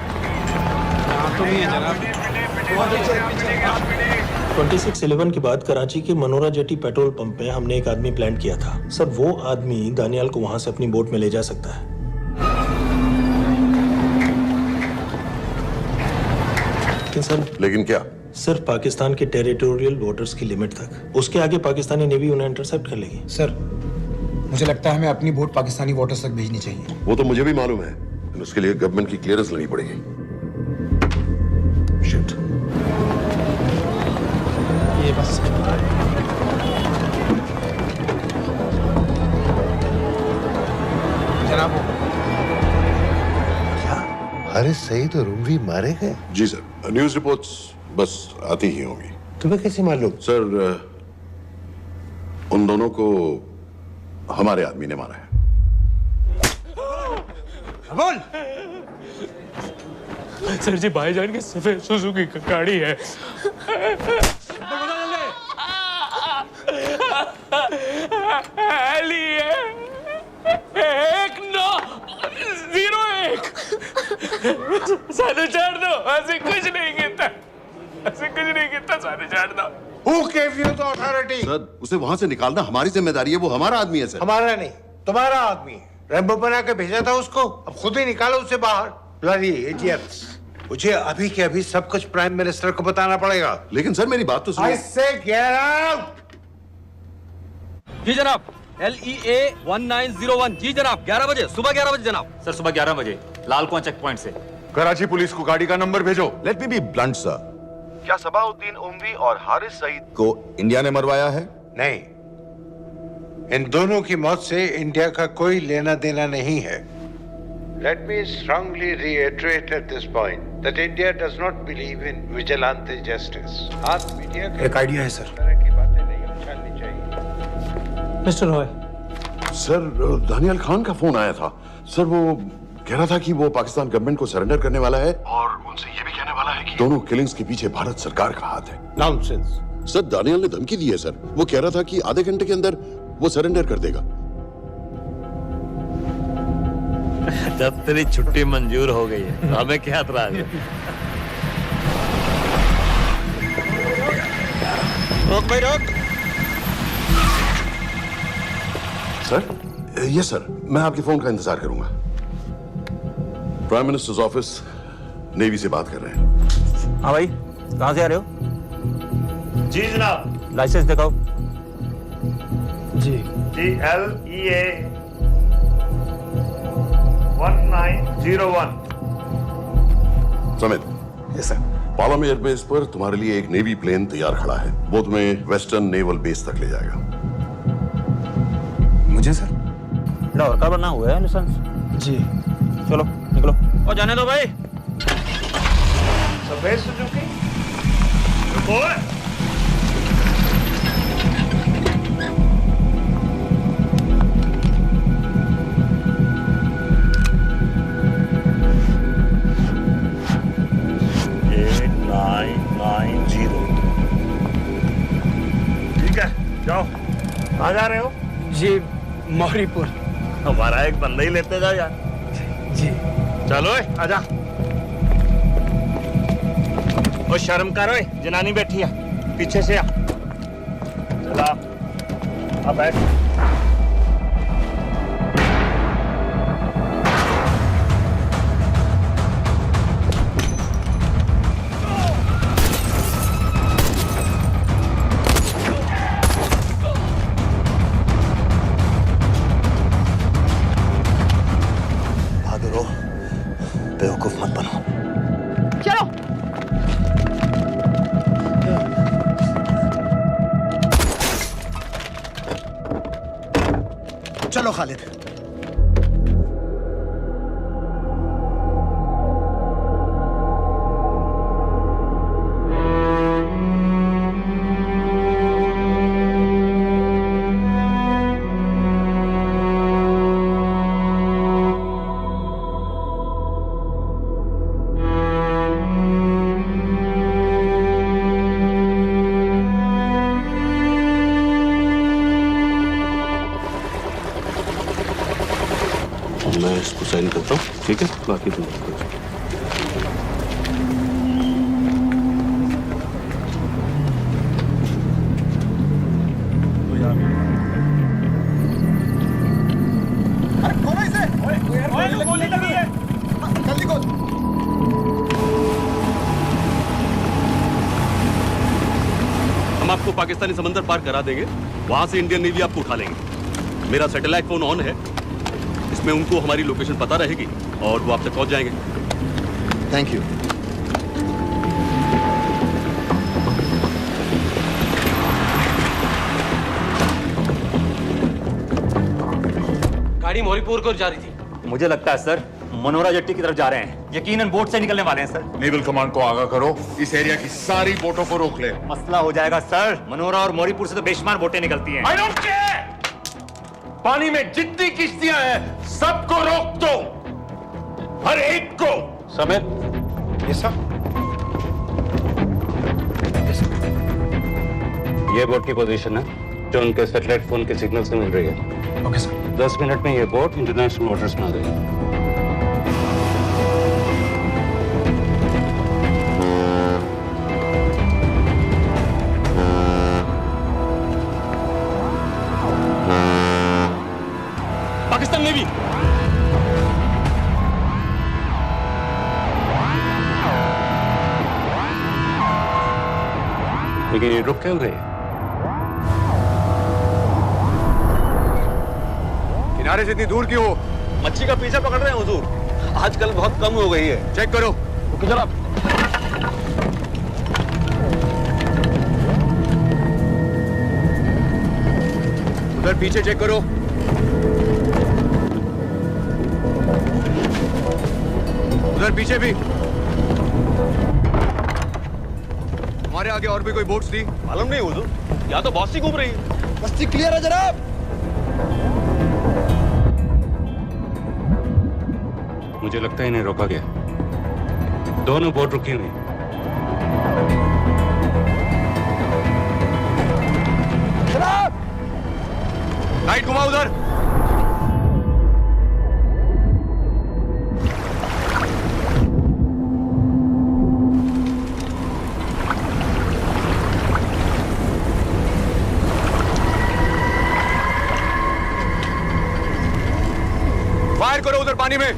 तो नहीं है जनाब। 26/11 के बाद कराची के मनोरा जेटी पेट्रोल पंप पे हमने एक आदमी प्लान किया था सर। वो आदमी दानियाल को वहां से अपनी बोट में ले जा सकता है। लेकिन क्या? सिर्फ पाकिस्तान के टेरिटोरियल वाटर्स की लिमिट तक। उसके आगे पाकिस्तानी नेवी उन्हें इंटरसेप्ट कर लेगी। सर मुझे लगता है हमें अपनी बोट पाकिस्तानी वाटर्स तक भेजनी चाहिए। वो तो मुझे भी मालूम है, लेकिन उसके लिए गवर्नमेंट की क्लियरेंस लेनी पड़ेगी। शिट। ये बस जनाब क्या हारिस सईद और उमरी मारे गए? जी सर, न्यूज़ रिपोर्ट्स बस आती ही होंगी। तुम्हें कैसे मालूम? सर उन दोनों को हमारे आदमी ने मारा है। बोल। सर जी भाईजान की सफेद सुजुकी की गाड़ी है। सारे छोड़ दो, ऐसे कुछ नहीं गिरता, ऐसे कुछ नहीं गिरता, सारे छोड़ दो। Who gave you the authority? Sir उसे वहां से निकालना हमारी जिम्मेदारी है, वो हमारा आदमी है सर। हमारा नहीं, तुम्हारा आदमी है। रैम्बो बना के भेजा था उसको, अब खुद ही निकालो उसे बाहर। Bloody idiots! मुझे अभी के अभी सब कुछ प्राइम मिनिस्टर को बताना पड़ेगा। लेकिन सर मेरी बात तो सुनो। I say get out! जी जनाब, LEA 1901। जी जनाब, 11 बजे, सुबह 11 बजे जनाब। सर सुबह 11 बजे लाल कुआं चेक पॉइंट से। कराची पुलिस को गाड़ी का नंबर भेजो। Let me be blunt sir, क्या सबाउद्दीन उमवी और हारिस सईद को इंडिया ने मरवाया है? नहीं, इन दोनों की मौत से इंडिया का कोई लेना देना नहीं है। Let me strongly reiterate at this point that India does not believe in vigilante justice. आप मीडिया एक आइडिया है सर। तरह की बातें नहीं उछालनी चाहिए। मिस्टर रॉय। सर दानियाल खान का फोन आया था सर, वो कह रहा था कि वो पाकिस्तान गवर्नमेंट को सरेंडर करने वाला है और उनसे ये भी कहने वाला है कि दोनों किलिंग्स के पीछे भारत सरकार का हाथ है। नॉनसेंस। सर दानियाल ने धमकी दी है सर, वो कह रहा था कि आधे घंटे के अंदर वो सरेंडर कर देगा। जब तेरी छुट्टी मंजूर हो गई है तो हमें क्या एतराज है? रोक भाई रोक। सर यस सर, मैं आपके फोन का इंतजार करूंगा। प्राइम मिनिस्टर्स ऑफिस नेवी से बात कर रहे हैं। हाँ भाई, कहाँ से आ रहे हो? जी जनाब। लाइसेंस दिखाओ। जी LEA 1901। Samit. Yes sir. Palam airbase पर तुम्हारे लिए एक नेवी प्लेन तैयार खड़ा है, वो तुम्हें वेस्टर्न नेवल बेस तक ले जाएगा। मुझे सर? लाहौर का बना हुआ है लाइसेंस। जी चलो निकलो। और जाने दो भाई। सफेद सुजुकी। ठीक है, जाओ। कहाँ जा रहे हो? जी मौरीपुर। हमारा एक बंदा ही लेते जाओ यार। जी चलो आजा। और शर्म करो, जनानी बैठी है पीछे से आ। चला अब बैठ। बहादुर हो, बेवकूफ मत बनो। चलो। चलो खालिद। मैं इसको साइन करता हूँ, ठीक है? बाकी तुम आपको पाकिस्तानी समंदर पार करा देंगे, वहां से इंडियन नेवी आपको उठा लेंगे। मेरा सैटेलाइट फोन ऑन है, इसमें उनको हमारी लोकेशन पता रहेगी और वो आप तक पहुंच जाएंगे। Thank you. गाड़ी मोरीपुर को जा रही थी। मुझे लगता है सर मनोरा जेट्टी की तरफ जा रहे हैं, यकीनन बोट से निकलने वाले हैं सर। नेवल कमांड को आगाह करो, इस एरिया की सारी बोटों को रोक ले। मसला हो जाएगा सर, मनोरा और मोरीपुर से तो बेशुमार बोटें निकलती हैं। I don't care! पानी में जितनी किश्तियां हैं सबको रोक दो, हर एक को। समेत यस सर। ये बोट की पोजीशन है जो उनके सैटेलाइट फोन के सिग्नल से मिल रही है। Okay sir. 10 मिनट में ये बोट इंटरनेशनल वाटर्स में आ गई। पाकिस्तान नेवी लेकिन ये रुक क्यों गए? किनारे से इतनी दूर क्यों हो? मच्छी का पीछा पकड़ रहे हैं हुजूर, आजकल बहुत कम हो गई है। चेक करो। ओके जनाब। उधर पीछे चेक करो। उधर पीछे भी। हमारे आगे और भी कोई बोट्स थी? मालूम नहीं हुजूर, यहाँ तो बहुत सी घूम रही है। बस्ती क्लियर है जनाब। मुझे लगता है इन्हें रोका गया। दोनों बोट रुकी हुई। जनाब, लाइट घुमाओ उधर। फायर करो उधर पानी में।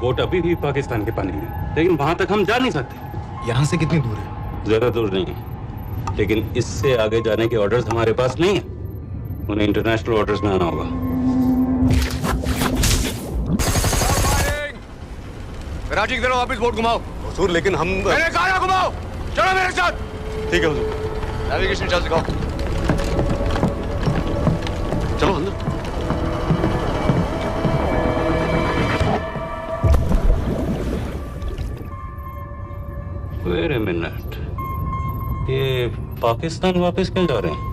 बोट अभी भी पाकिस्तान के पानी में, लेकिन वहां तक हम जा नहीं सकते। यहाँ से कितनी दूर है? ज्यादा दूर नहीं है, लेकिन इससे आगे जाने के ऑर्डर्स हमारे पास नहीं है। उन्हें इंटरनेशनल वाटर्स में आना होगा। कराची की तरफ वापस बोट घुमाओ। हुजूर लेकिन हम मैंने कहा ना घुमाओ। चलो मेरे साथ। ठीक है हुजूर। नेविगेशन चार्ज दिखाओ। चलो अंदर। वेट अ मिनट, ये पाकिस्तान वापस क्यों जा रहे हैं?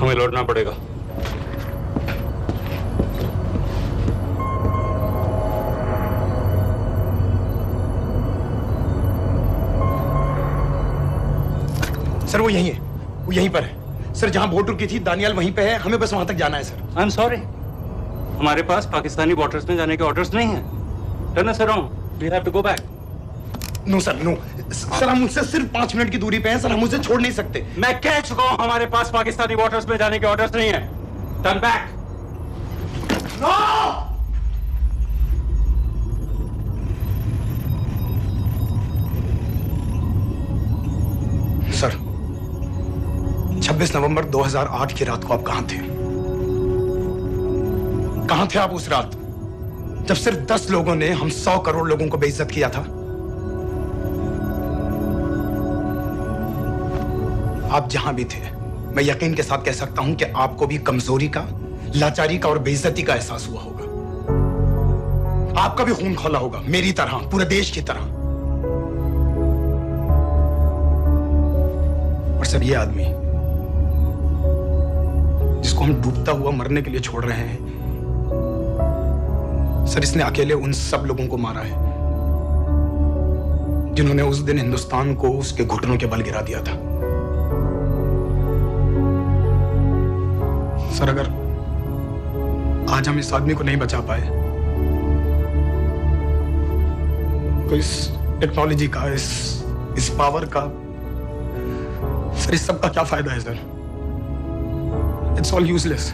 हमें लौटना पड़ेगा। सर वो यहीं है, वो यहीं पर है। सर जहां बोट रुकी थी दानियाल वहीं पे है, हमें बस वहां तक जाना है सर। आई एम सॉरी, हमारे पास पाकिस्तानी वाटर्स में जाने के ऑर्डर्स नहीं है। Turn us around, we have to go back. No sir, no sir, हम उनसे सिर्फ 5 मिनट की दूरी पे हैं सर, हम उसे छोड़ नहीं सकते। मैं कह चुका हूं हमारे पास पाकिस्तानी वाटर्स में जाने के ऑर्डर्स नहीं है। Turn back. नो! सर 26 नवंबर 2008 की रात को आप कहां थे? कहां थे आप उस रात जब सिर्फ 10 लोगों ने हम 100 करोड़ लोगों को बेइज्जत किया था? आप जहां भी थे, मैं यकीन के साथ कह सकता हूं कि आपको भी कमजोरी का, लाचारी का और बेइज्जती का एहसास हुआ होगा। आपका भी खून खौला होगा, मेरी तरह, पूरे देश की तरह। और सर ये आदमी जिसको हम डूबता हुआ मरने के लिए छोड़ रहे हैं, सर इसने अकेले उन सब लोगों को मारा है जिन्होंने उस दिन हिंदुस्तान को उसके घुटनों के बल गिरा दिया था। सर, अगर आज हम इस आदमी को नहीं बचा पाए तो इस टेक्नोलॉजी का, इस पावर का, सर इस सब का क्या फायदा है सर? It's all useless.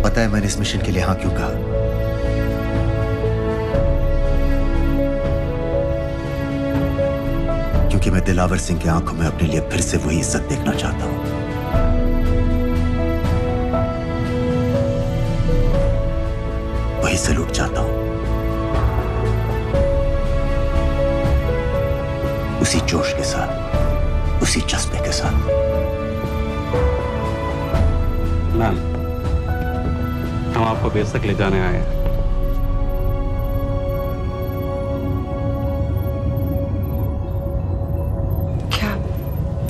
पता है मैंने इस मिशन के लिए हाँ क्यों कहा? क्योंकि मैं दिलावर सिंह की आंखों में अपने लिए फिर से वही इज्जत देखना चाहता हूं, वही सैल्यूट चाहता हूं, उसी जोश के साथ, उसी जज्बे के साथ। मैम, हम आपको बेस तक ले जाने आए हैं। क्या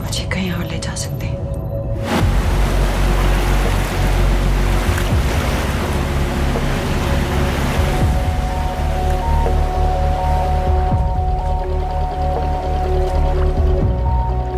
मुझे कहीं और ले जा सकते हैं?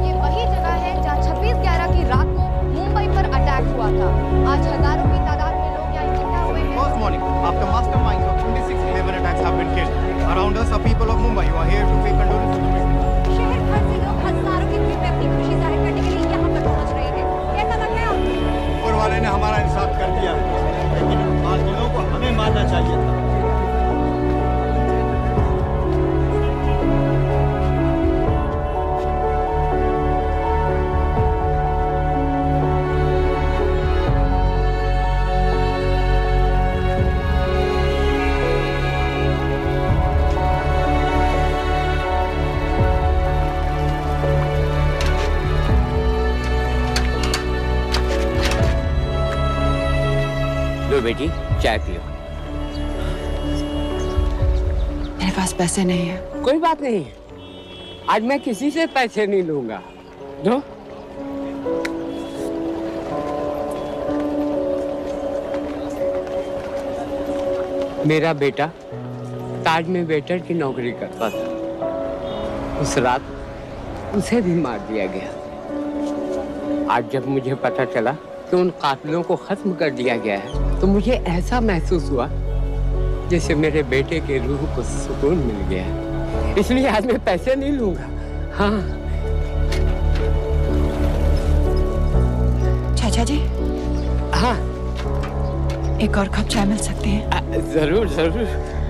ये वही जगह है जहां 26/11 की रात को मुंबई पर अटैक हुआ था। आज हजारों की तादाद में लोग यहाँ इकट्ठा हुए हैं। First morning, after masterminds of 26/11 attacks have been killed, around us are people of Mumbai who are here to pay condolence to the victims. शहर भर से लोग हजारों की भीड़ में अपनी खुशी जाहिर करने के लिए यहाँ पर पहुँच रहे हैं। कैसा लग रहा है आपको? ऊपर वाले ने हमारा इंसाफ कर दिया, लेकिन उन बागियों को हमें मारना चाहिए था। लो बेटी, चाय पियो। मेरे पास पैसे नहीं है। कोई बात नहीं, आज मैं किसी से पैसे नहीं लूंगा। दो। मेरा बेटा ताज में वेटर की नौकरी करता था। उस रात उसे भी मार दिया गया। आज जब मुझे पता चला कि उन कातिलों को खत्म कर दिया गया है तो मुझे ऐसा महसूस हुआ जैसे मेरे बेटे के रूह को सुकून मिल गया है। इसलिए आज मैं पैसे नहीं लूंगा। हाँ चाचा जी। हाँ एक और कप चाय मिल सकती है? जरूर जरूर।